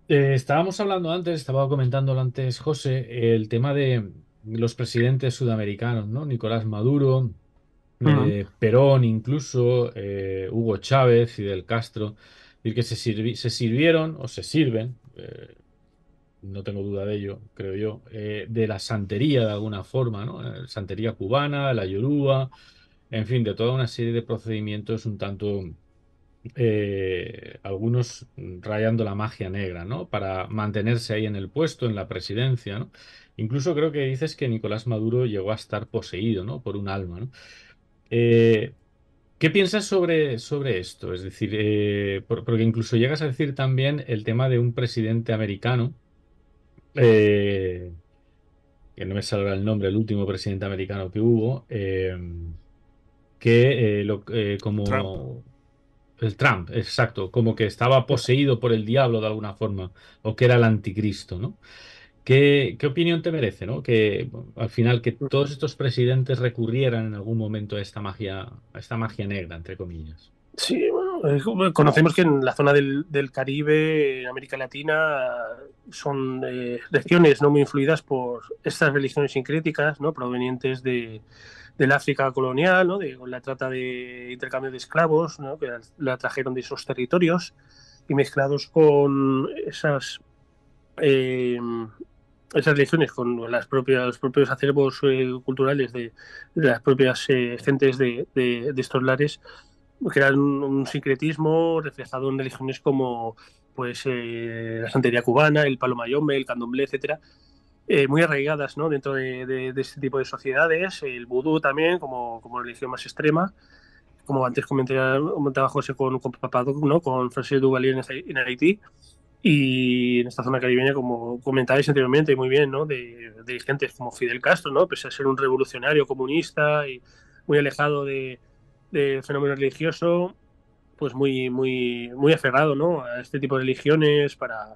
Estábamos hablando antes, estaba comentándolo antes José, el tema de los presidentes sudamericanos, ¿no? Nicolás Maduro, Perón incluso, Hugo Chávez, Fidel Castro, y que se sirvieron o se sirven, no tengo duda de ello, creo yo, de la santería de alguna forma, ¿no? Santería cubana, la yoruba, en fin, de toda una serie de procedimientos un tanto, algunos rayando la magia negra, ¿no? Para mantenerse ahí en el puesto, en la presidencia, ¿no? Incluso creo que dices que Nicolás Maduro llegó a estar poseído, ¿no? Por un alma, ¿no? ¿Qué piensas sobre esto? Es decir, porque incluso llegas a decir también el tema de un presidente americano, que no me saldrá el nombre, el último presidente americano que hubo, como Trump. el Trump, exacto, como que estaba poseído por el diablo de alguna forma, o que era el anticristo, ¿no? ¿Qué opinión te merece, ¿no? Que bueno, al final que todos estos presidentes recurrieran en algún momento a esta magia negra, entre comillas. Sí, bueno, conocemos que en la zona del Caribe, en América Latina, son regiones no muy influidas por estas religiones sincréticas, ¿no? Provenientes del África colonial, ¿no? De la trata de intercambio de esclavos, ¿no? Que la trajeron de esos territorios y mezclados con eh, esas religiones, con los propios acervos culturales de las propias gentes de estos lares, que era un sincretismo reflejado en religiones como pues la santería cubana, el palo mayombe, el candomblé, etcétera, muy arraigadas, ¿no? Dentro de este tipo de sociedades, el vudú también como religión más extrema, como antes comentaba José con Papadoc, ¿no? Con Francis Duvalier en Haití, y en esta zona caribeña, como comentabais anteriormente, muy bien, ¿no? De dirigentes como Fidel Castro, ¿no? Pese a ser un revolucionario comunista y muy alejado del fenómeno religioso, pues muy aferrado, ¿no? A este tipo de religiones para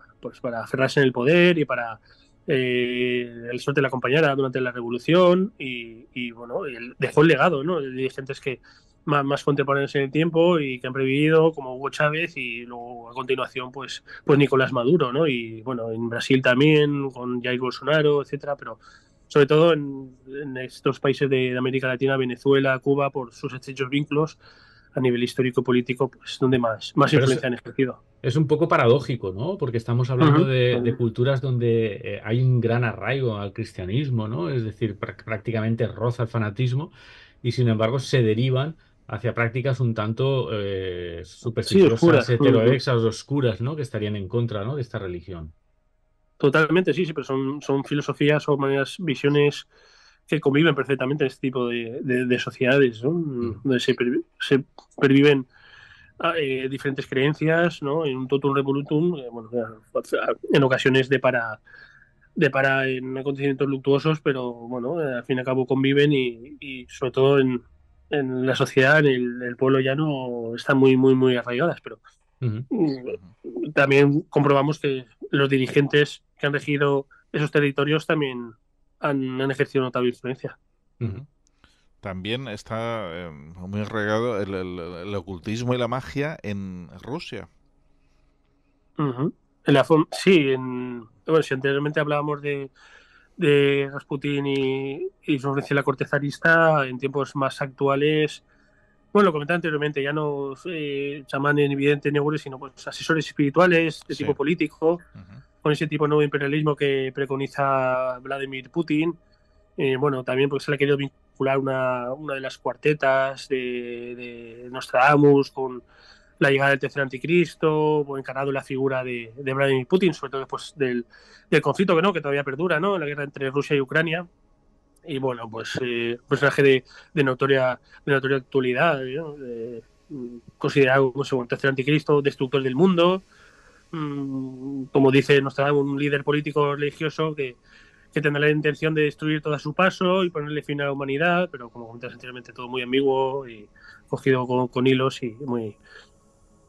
aferrarse en el poder y para el suerte le acompañara durante la revolución y bueno, él dejó el legado, ¿no? De dirigentes que más contemporáneos en el tiempo y que han previvido, como Hugo Chávez y luego a continuación pues Nicolás Maduro, ¿no? Y bueno, en Brasil también con Jair Bolsonaro, etcétera, pero sobre todo en estos países de América Latina, Venezuela, Cuba, por sus estrechos vínculos a nivel histórico-político, pues donde más Pero influencia han ejercido. es un poco paradójico, ¿no? Porque estamos hablando de culturas donde hay un gran arraigo al cristianismo, ¿no? Es decir, prácticamente roza el fanatismo y sin embargo se derivan hacia prácticas un tanto Sí, supersticiosas, oscuras. heterodoxas, oscuras, ¿no? Que estarían en contra, ¿no? De esta religión. Totalmente, sí, pero son filosofías o maneras, visiones que conviven perfectamente en este tipo de sociedades, ¿no? Donde se perviven diferentes creencias, ¿no? En un totum revolutum, bueno, en ocasiones en acontecimientos luctuosos, pero bueno, al fin y al cabo conviven y sobre todo en la sociedad, en el pueblo llano, están muy arraigadas, pero también comprobamos que los dirigentes que han regido esos territorios también han ejercido notable influencia. También está muy arraigado el ocultismo y la magia en Rusia. Sí, bueno, si anteriormente hablábamos de Rasputín y su influencia en la corte zarista, en tiempos más actuales, bueno, lo comentaba anteriormente, ya no chamán en evidente negro, sino pues asesores espirituales de tipo político, con ese tipo de nuevo imperialismo que preconiza Vladimir Putin. Bueno, también porque se le ha querido vincular una de las cuartetas de Nostradamus con la llegada del tercer anticristo, o encarado la figura de Vladimir Putin, sobre todo después del conflicto que todavía perdura, ¿no? La guerra entre Rusia y Ucrania. Y bueno, pues un personaje de notoria actualidad, ¿no? Considerado como el tercer anticristo, destructor del mundo, como dice Nostradamus, un líder político religioso que tendrá la intención de destruir todo a su paso y ponerle fin a la humanidad, pero como comentas anteriormente, todo muy ambiguo y cogido con hilos y muy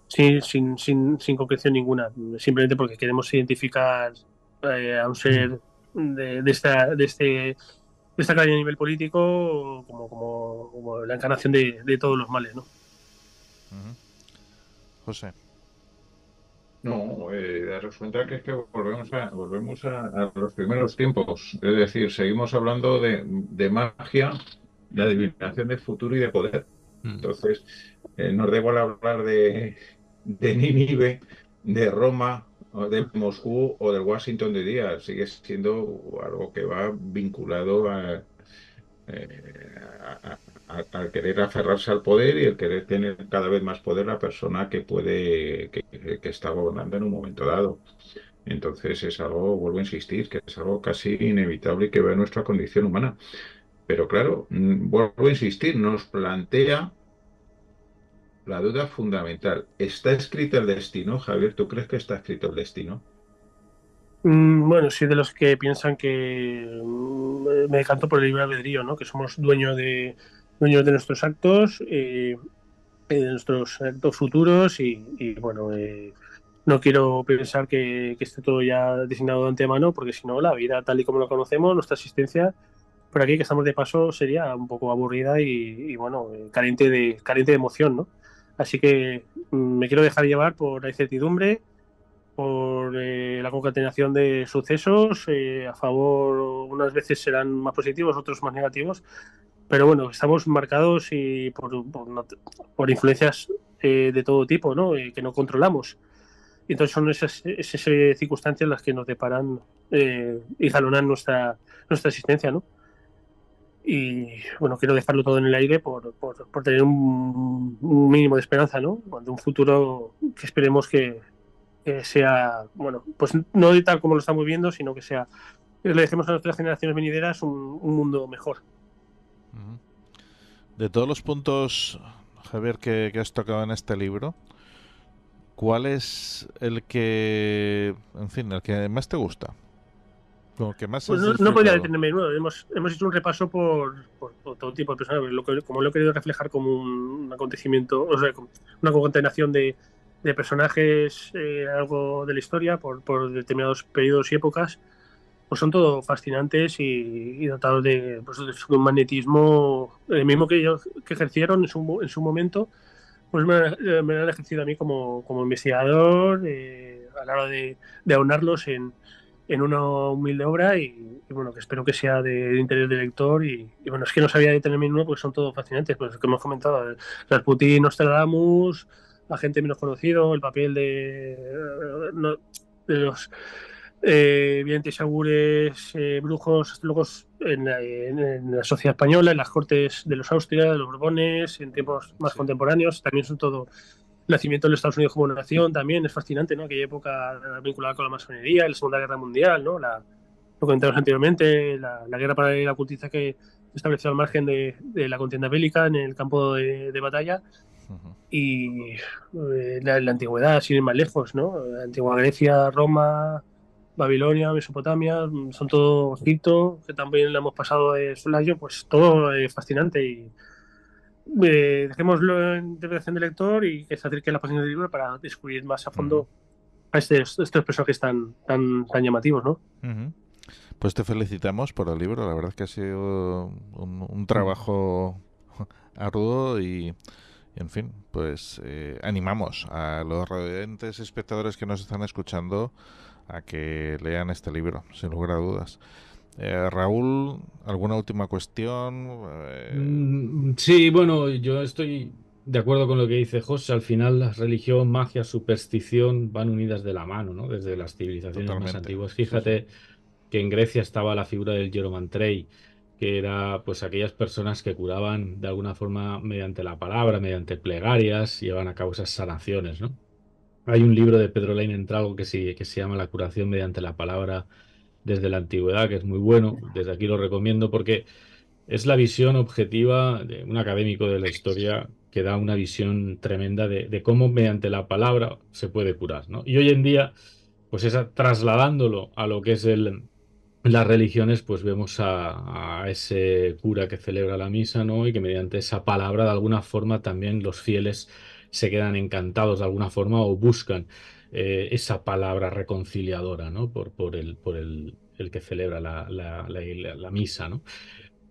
sin concreción ninguna, simplemente porque queremos identificar a un ser esta calle a nivel político como la encarnación de todos los males, ¿no? José. No, daros cuenta que es que volvemos a los primeros tiempos. Es decir, seguimos hablando de magia, de adivinación del futuro y de poder. Entonces, nos da igual hablar de Nínive, de Roma, o de Moscú o del Washington de día. Sigue siendo algo que va vinculado al querer aferrarse al poder y el querer tener cada vez más poder la persona que está gobernando en un momento dado. Entonces es algo, vuelvo a insistir, que es algo casi inevitable y que va en nuestra condición humana. Pero claro, vuelvo a insistir, nos plantea la duda fundamental. ¿Está escrito el destino, Javier? ¿Tú crees que está escrito el destino? Bueno, soy de los que piensan que me decanto por el libre albedrío, ¿no? Que somos dueños de nuestros actos, de nuestros actos futuros y bueno, no quiero pensar que esté todo ya designado de antemano, porque si no, la vida tal y como la conocemos, nuestra existencia por aquí que estamos de paso sería un poco aburrida y bueno, carente de emoción, ¿no? Así que me quiero dejar llevar por la incertidumbre, por la concatenación de sucesos, a favor unas veces serán más positivos, otros más negativos, pero bueno, estamos marcados y por influencias de todo tipo, ¿no? Que no controlamos. Y entonces son esas circunstancias las que nos deparan y jalonan nuestra existencia, ¿no? Y bueno, quiero dejarlo todo en el aire por tener un mínimo de esperanza, ¿no? De un futuro que esperemos que sea, bueno, pues no de tal como lo estamos viendo, sino que le dejemos a nuestras generaciones venideras un mundo mejor. De todos los puntos, Javier, que has tocado en este libro, ¿cuál es el que más te gusta? Como que más pues no podría detenerme. Bueno, hemos hecho un repaso por todo tipo de personajes, como lo he querido reflejar como un acontecimiento, o sea, como una concatenación de personajes, algo de la historia por determinados periodos y épocas, pues son todo fascinantes y dotados de un magnetismo, el mismo que ellos que ejercieron en su momento, pues me han ejercido a mí como investigador a la hora de aunarlos en una humilde obra y bueno, que espero que sea de interés del lector y bueno, es que no sabía detenerme en uno porque son todos fascinantes, pues que hemos comentado, Rasputín, Nostradamus, la gente menos conocido, el papel de los videntes, augures, brujos, astrólogos en la sociedad española, en las cortes de los Austria, de los Borbones, en tiempos más contemporáneos, también son todo. El nacimiento de los Estados Unidos como nación también es fascinante, ¿no? Aquella época vinculada con la masonería, la Segunda Guerra Mundial, ¿no? Lo comentamos anteriormente, la guerra paralela ocultista que se estableció al margen de la contienda bélica en el campo de batalla. Y la antigüedad, sin ir más lejos, ¿no? La antigua Grecia, Roma, Babilonia, Mesopotamia, son todo Egipto, que también le hemos pasado de soslayo, pues todo fascinante y dejémoslo en interpretación del lector y que se acerque a la página del libro para descubrir más a fondo a estos personajes tan llamativos, ¿no? Pues te felicitamos por el libro, la verdad es que ha sido un trabajo arduo y en fin, pues animamos a los radiantes espectadores que nos están escuchando a que lean este libro, sin lugar a dudas. Raúl, ¿alguna última cuestión? Sí, bueno, yo estoy de acuerdo con lo que dice José. Al final, la religión, magia, superstición van unidas de la mano, ¿no? Desde las civilizaciones más antiguas. Fíjate que en Grecia estaba la figura del Geromantrei, que era pues aquellas personas que curaban de alguna forma mediante la palabra, mediante plegarias, llevan a cabo esas sanaciones, ¿no? Hay un libro de Pedro Leinentrago que se llama La curación mediante la palabra desde la antigüedad, que es muy bueno. Desde aquí lo recomiendo porque es la visión objetiva de un académico de la historia que da una visión tremenda de cómo mediante la palabra se puede curar, ¿no? Y hoy en día, pues trasladándolo a lo que es las religiones, pues vemos a ese cura que celebra la misa, ¿no? Y que mediante esa palabra, de alguna forma, también los fieles se quedan encantados de alguna forma o buscan esa palabra reconciliadora, ¿no? Por el el que celebra la misa, ¿no?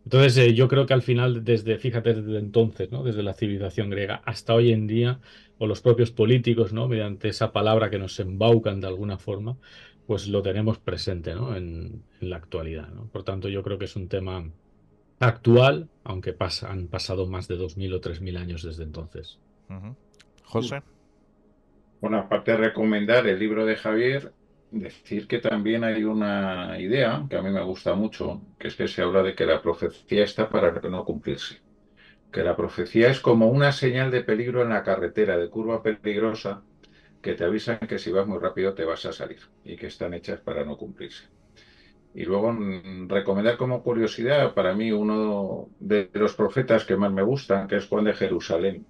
Entonces, yo creo que al final, fíjate, desde entonces, ¿no? Desde la civilización griega hasta hoy en día, o los propios políticos, ¿no? Mediante esa palabra que nos embaucan de alguna forma, pues lo tenemos presente, ¿no? En la actualidad, ¿no? Por tanto, yo creo que es un tema actual, aunque han pasado más de 2000 o 3000 años desde entonces. José. Bueno, aparte de recomendar el libro de Javier, decir que también hay una idea que a mí me gusta mucho, que es que se habla de que la profecía está para no cumplirse. Que la profecía es como una señal de peligro en la carretera, de curva peligrosa, que te avisan que si vas muy rápido te vas a salir y que están hechas para no cumplirse. Y luego recomendar como curiosidad, para mí uno de los profetas que más me gustan, que es Juan de Jerusalén,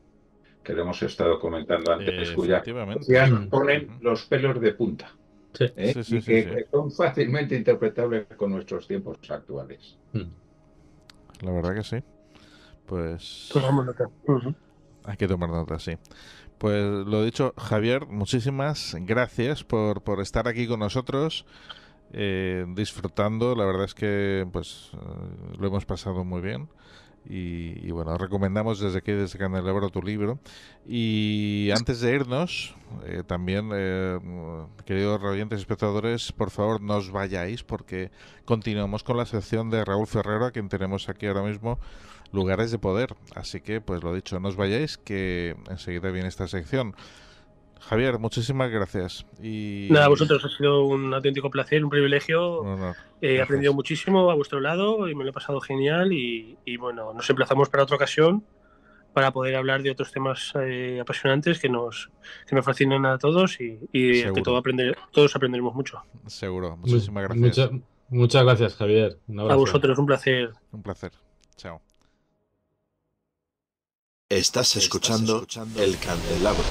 que lo hemos estado comentando antes, cuyas profecías ponen los pelos de punta. Sí. Sí, Y que son fácilmente interpretables con nuestros tiempos actuales. La verdad que sí. Pues Tomamos nota. hay que tomar nota, sí. Pues lo dicho, Javier, muchísimas gracias por estar aquí con nosotros, disfrutando. La verdad es que pues lo hemos pasado muy bien. Y bueno, recomendamos desde aquí, desde Candelabro, tu libro. Y antes de irnos, también, queridos oyentes y espectadores, por favor no os vayáis, porque continuamos con la sección de Raúl Ferrero, a quien tenemos aquí ahora mismo, Lugares de Poder. Así que, pues lo dicho, no os vayáis, que enseguida viene esta sección. Javier, muchísimas gracias. Nada, a vosotros ha sido un auténtico placer, un privilegio. He aprendido muchísimo a vuestro lado y me lo he pasado genial. Y bueno, nos emplazamos para otra ocasión para poder hablar de otros temas apasionantes que nos fascinan a todos y que todos aprenderemos mucho. Seguro, muchísimas gracias. Muchas gracias, Javier. Un abrazo. A vosotros, un placer. Un placer. Chao. Estás escuchando El Candelabro.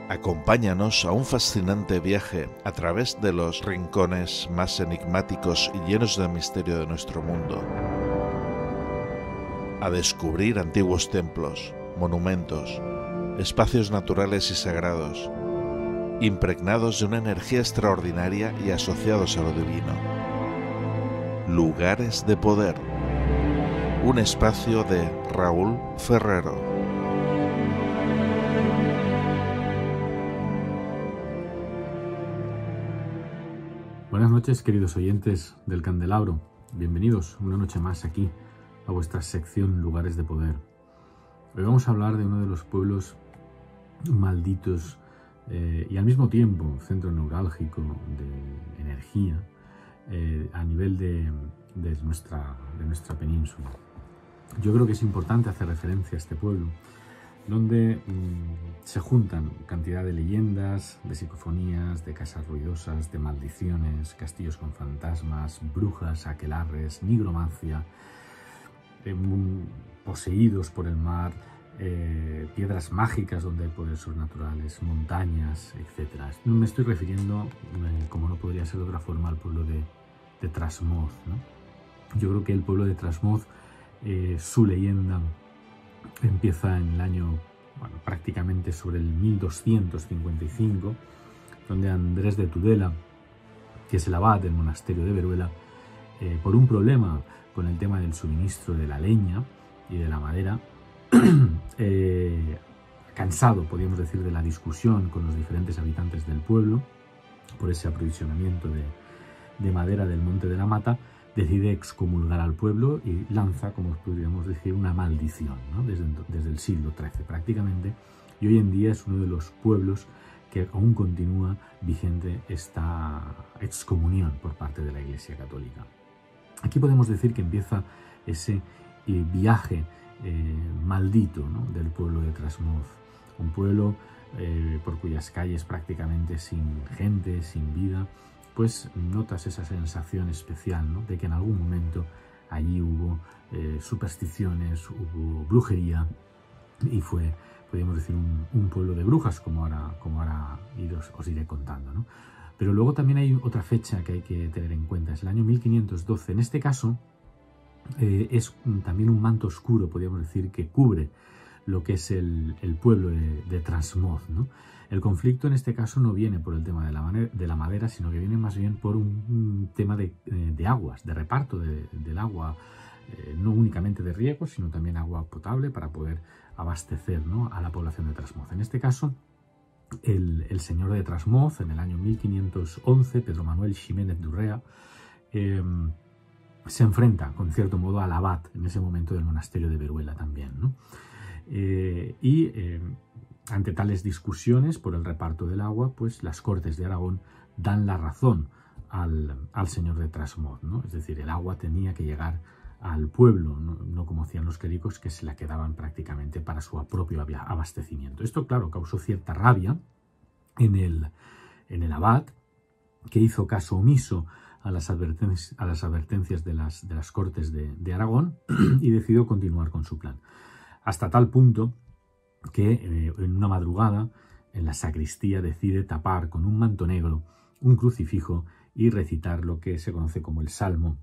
Acompáñanos a un fascinante viaje a través de los rincones más enigmáticos y llenos de misterio de nuestro mundo. A descubrir antiguos templos, monumentos, espacios naturales y sagrados, impregnados de una energía extraordinaria y asociados a lo divino. Lugares de Poder. Un espacio de Raúl Ferrero. Buenas noches, queridos oyentes del Candelabro. Bienvenidos una noche más aquí a vuestra sección Lugares de Poder. Hoy vamos a hablar de uno de los pueblos malditos y al mismo tiempo centro neurálgico de energía a nivel de nuestra península. Yo creo que es importante hacer referencia a este pueblo, donde se juntan cantidad de leyendas, de psicofonías, de casas ruidosas, de maldiciones, castillos con fantasmas, brujas, aquelarres, nigromancia, poseídos por el mar, piedras mágicas donde hay poderes sobrenaturales, montañas, etc. Me estoy refiriendo, como no podría ser de otra forma, al pueblo de Trasmoz, ¿no? Yo creo que el pueblo de Trasmoz, su leyenda empieza en el año, prácticamente sobre el 1255, donde Andrés de Tudela, que es el abad del monasterio de Veruela, por un problema con el tema del suministro de la leña y de la madera, cansado, podríamos decir, de la discusión con los diferentes habitantes del pueblo por ese aprovisionamiento de madera del Monte de la Mata, decide excomulgar al pueblo y lanza, como podríamos decir, una maldición, ¿no? desde el siglo XIII prácticamente, y hoy en día es uno de los pueblos que aún continúa vigente esta excomunión por parte de la Iglesia Católica. Aquí podemos decir que empieza ese viaje maldito, ¿no? del pueblo de Trasmoz, un pueblo por cuyas calles prácticamente sin gente, sin vida, pues notas esa sensación especial, ¿no? de que en algún momento allí hubo supersticiones, hubo brujería y fue, podríamos decir, un pueblo de brujas, como ahora os iré contando, ¿no? Pero luego también hay otra fecha que hay que tener en cuenta, es el año 1512. En este caso, es también un manto oscuro, podríamos decir, que cubre lo que es el pueblo de Trasmoz, ¿no? El conflicto en este caso no viene por el tema de la madera, sino que viene más bien por un tema de aguas, de reparto del agua, no únicamente de riego, sino también agua potable para poder abastecer, ¿no?, a la población de Trasmoz. En este caso, el señor de Trasmoz, en el año 1511, Pedro Manuel Ximénez d'Urrea, se enfrenta, con cierto modo, al abad en ese momento del monasterio de Veruela también, ¿no? Ante tales discusiones por el reparto del agua, pues las Cortes de Aragón dan la razón al señor de Trasmoz, ¿no? Es decir, el agua tenía que llegar al pueblo, no como hacían los clérigos, que se la quedaban prácticamente para su propio abastecimiento. Esto, claro, causó cierta rabia en el abad, que hizo caso omiso a las advertencias de las Cortes de Aragón y decidió continuar con su plan. Hasta tal punto que en una madrugada en la sacristía decide tapar con un manto negro un crucifijo y recitar lo que se conoce como el Salmo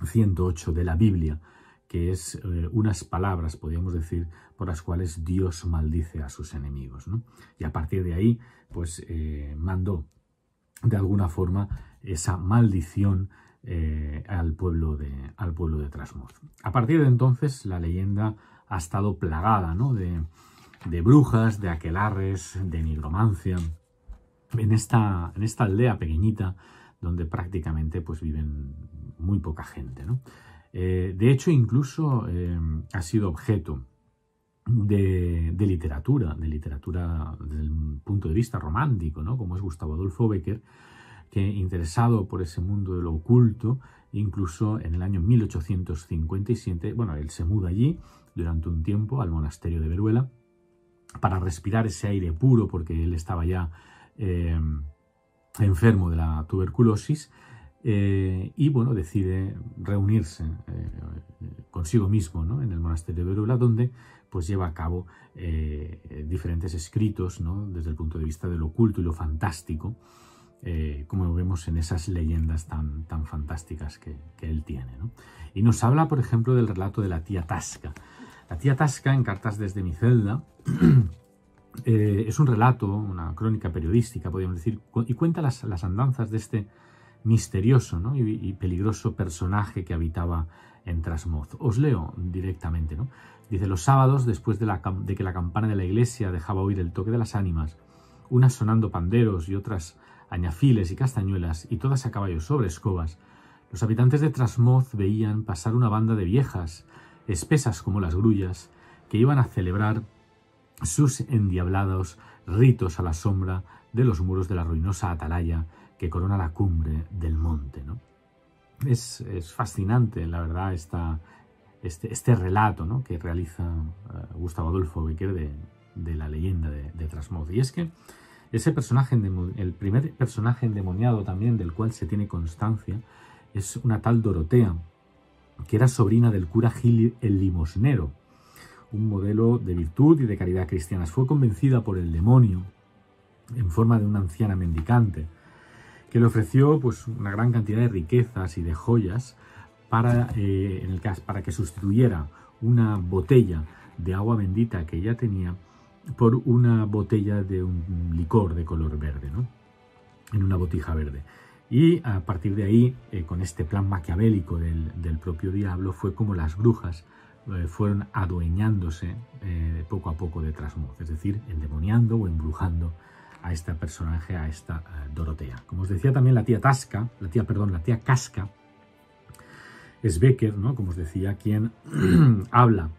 108 de la Biblia, que es unas palabras, podríamos decir, por las cuales Dios maldice a sus enemigos, ¿no? Y a partir de ahí, pues mandó de alguna forma esa maldición al pueblo de Trasmoz. A partir de entonces la leyenda ha estado plagada, ¿no?, de brujas, de aquelarres, de nigromancia, en esta aldea pequeñita donde prácticamente pues viven muy poca gente, ¿no? De hecho, incluso ha sido objeto de literatura desde el punto de vista romántico, ¿no?, como es Gustavo Adolfo Bécquer, que, interesado por ese mundo de lo oculto, incluso en el año 1857, bueno, él se muda allí durante un tiempo al monasterio de Veruela para respirar ese aire puro, porque él estaba ya enfermo de la tuberculosis, y bueno, decide reunirse consigo mismo, ¿no?, en el monasterio de Veruela, donde pues lleva a cabo diferentes escritos, ¿no?, desde el punto de vista de lo oculto y lo fantástico, como vemos en esas leyendas tan fantásticas que él tiene, ¿no? Y nos habla, por ejemplo, del relato de la tía Tasca. La tía Tasca, en Cartas desde mi celda, es un relato, una crónica periodística, podríamos decir, y cuenta las andanzas de este misterioso, ¿no?, y peligroso personaje que habitaba en Trasmoz. Os leo directamente, ¿no? Dice: los sábados, después de que la campana de la iglesia dejaba oír el toque de las ánimas, unas sonando panderos y otras añafiles y castañuelas, y todas a caballo sobre escobas, los habitantes de Trasmoz veían pasar una banda de viejas, espesas como las grullas, que iban a celebrar sus endiablados ritos a la sombra de los muros de la ruinosa atalaya que corona la cumbre del monte, ¿no? Es fascinante, la verdad, este relato, ¿no?, que realiza Gustavo Adolfo Bécquer de la leyenda de Trasmoz. Y es que ese personaje, el primer personaje endemoniado también del cual se tiene constancia, es una tal Dorotea, que era sobrina del cura Gil el Limosnero, un modelo de virtud y de caridad cristianas. Fue convencida por el demonio, en forma de una anciana mendicante, que le ofreció pues una gran cantidad de riquezas y de joyas para que sustituyera una botella de agua bendita que ella tenía por una botella de un licor de color verde, ¿no?, en una botija verde. Y a partir de ahí, con este plan maquiavélico del propio diablo, fue como las brujas fueron adueñándose poco a poco de Trasmoz, es decir, endemoniando o embrujando a este personaje, a esta Dorotea. Como os decía, también la tía Casca es Bécquer, ¿no?, como os decía, quien habla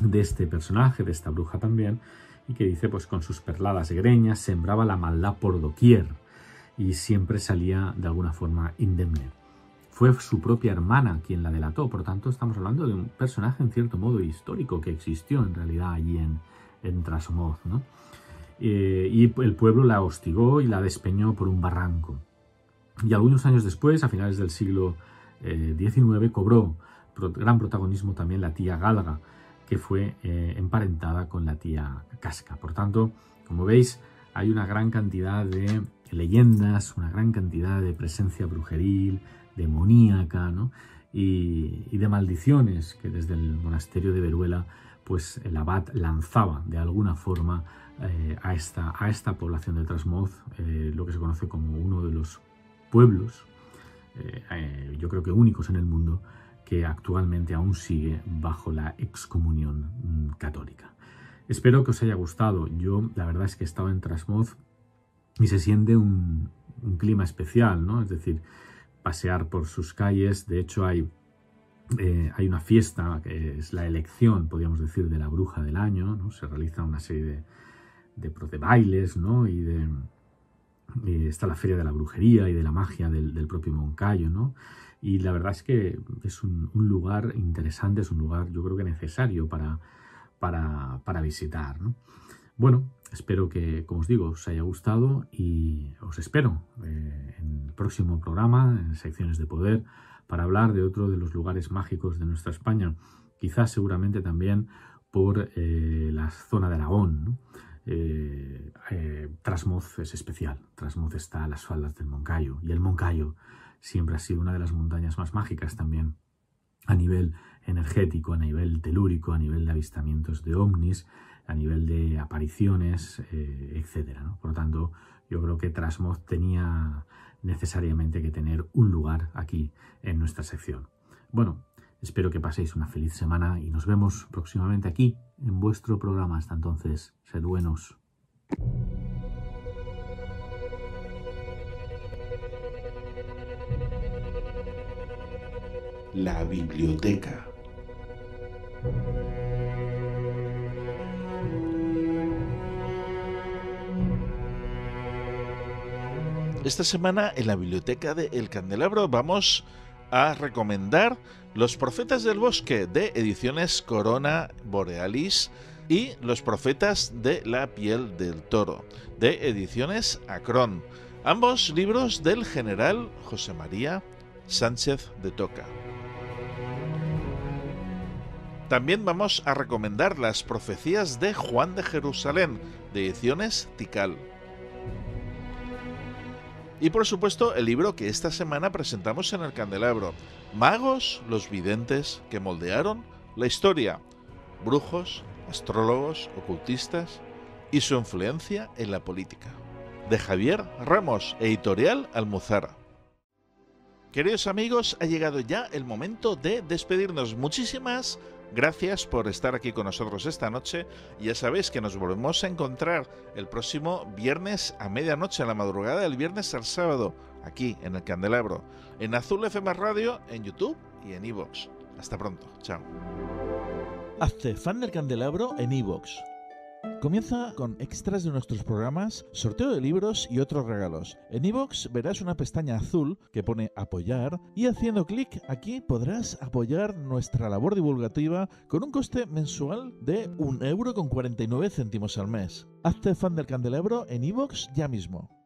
de este personaje, de esta bruja también, y que dice, pues con sus perladas greñas sembraba la maldad por doquier y siempre salía de alguna forma indemne. Fue su propia hermana quien la delató, por tanto estamos hablando de un personaje en cierto modo histórico que existió en realidad allí en Trasmoz, ¿no? Y el pueblo la hostigó y la despeñó por un barranco. Y algunos años después, a finales del siglo XIX, cobró gran protagonismo también la tía Galga, que fue emparentada con la tía Casca. Por tanto, como veis, hay una gran cantidad de leyendas, una gran cantidad de presencia brujeril, demoníaca, ¿no?, y de maldiciones que desde el monasterio de Veruela pues el abad lanzaba de alguna forma a esta población de Trasmoz, lo que se conoce como uno de los pueblos, yo creo que únicos en el mundo, que actualmente aún sigue bajo la excomunión católica. Espero que os haya gustado. Yo la verdad es que he estado en Trasmoz y se siente un clima especial, ¿no? Es decir, pasear por sus calles. De hecho hay una fiesta que es la elección, podríamos decir, de la bruja del año, ¿no? Se realiza una serie de bailes, ¿no? Y está la feria de la brujería y de la magia del propio Moncayo, ¿no? Y la verdad es que es un lugar interesante, es un lugar yo creo que necesario para visitar, ¿no? Bueno, espero que, como os digo, os haya gustado y os espero en el próximo programa, en Secciones de Poder, para hablar de otro de los lugares mágicos de nuestra España, quizás seguramente también por la zona de Aragón, ¿no? Trasmoz es especial. Trasmoz está a las faldas del Moncayo, y el Moncayo siempre ha sido una de las montañas más mágicas también a nivel energético, a nivel telúrico, a nivel de avistamientos de ovnis, a nivel de apariciones, etcétera, ¿no? Por lo tanto, yo creo que Trasmoz tenía necesariamente que tener un lugar aquí en nuestra sección. Bueno, espero que paséis una feliz semana y nos vemos próximamente aquí en vuestro programa. Hasta entonces, sed buenos. La biblioteca. Esta semana en la biblioteca de El Candelabro vamos a recomendar Los Profetas del Bosque, de Ediciones Corona Borealis, y Los Profetas de la Piel del Toro, de Ediciones Acrón, ambos libros del general José María Sánchez de Toca. También vamos a recomendar Las Profecías de Juan de Jerusalén, de Ediciones Tikal. Y por supuesto el libro que esta semana presentamos en El Candelabro, Magos, los videntes que moldearon la historia, brujos, astrólogos, ocultistas y su influencia en la política, de Javier Ramos, editorial Almuzara. Queridos amigos, ha llegado ya el momento de despedirnos. Muchísimas gracias por estar aquí con nosotros esta noche. Ya sabéis que nos volvemos a encontrar el próximo viernes a medianoche, a la madrugada del viernes al sábado, aquí en El Candelabro, en Azul FM Radio, en YouTube y en iVoox. Hasta pronto, chao. Hazte fan del Candelabro en iVoox. Comienza con extras de nuestros programas, sorteo de libros y otros regalos. En iVoox verás una pestaña azul que pone apoyar y haciendo clic aquí podrás apoyar nuestra labor divulgativa con un coste mensual de 1,49 € al mes. Hazte fan del Candelabro en iVoox ya mismo.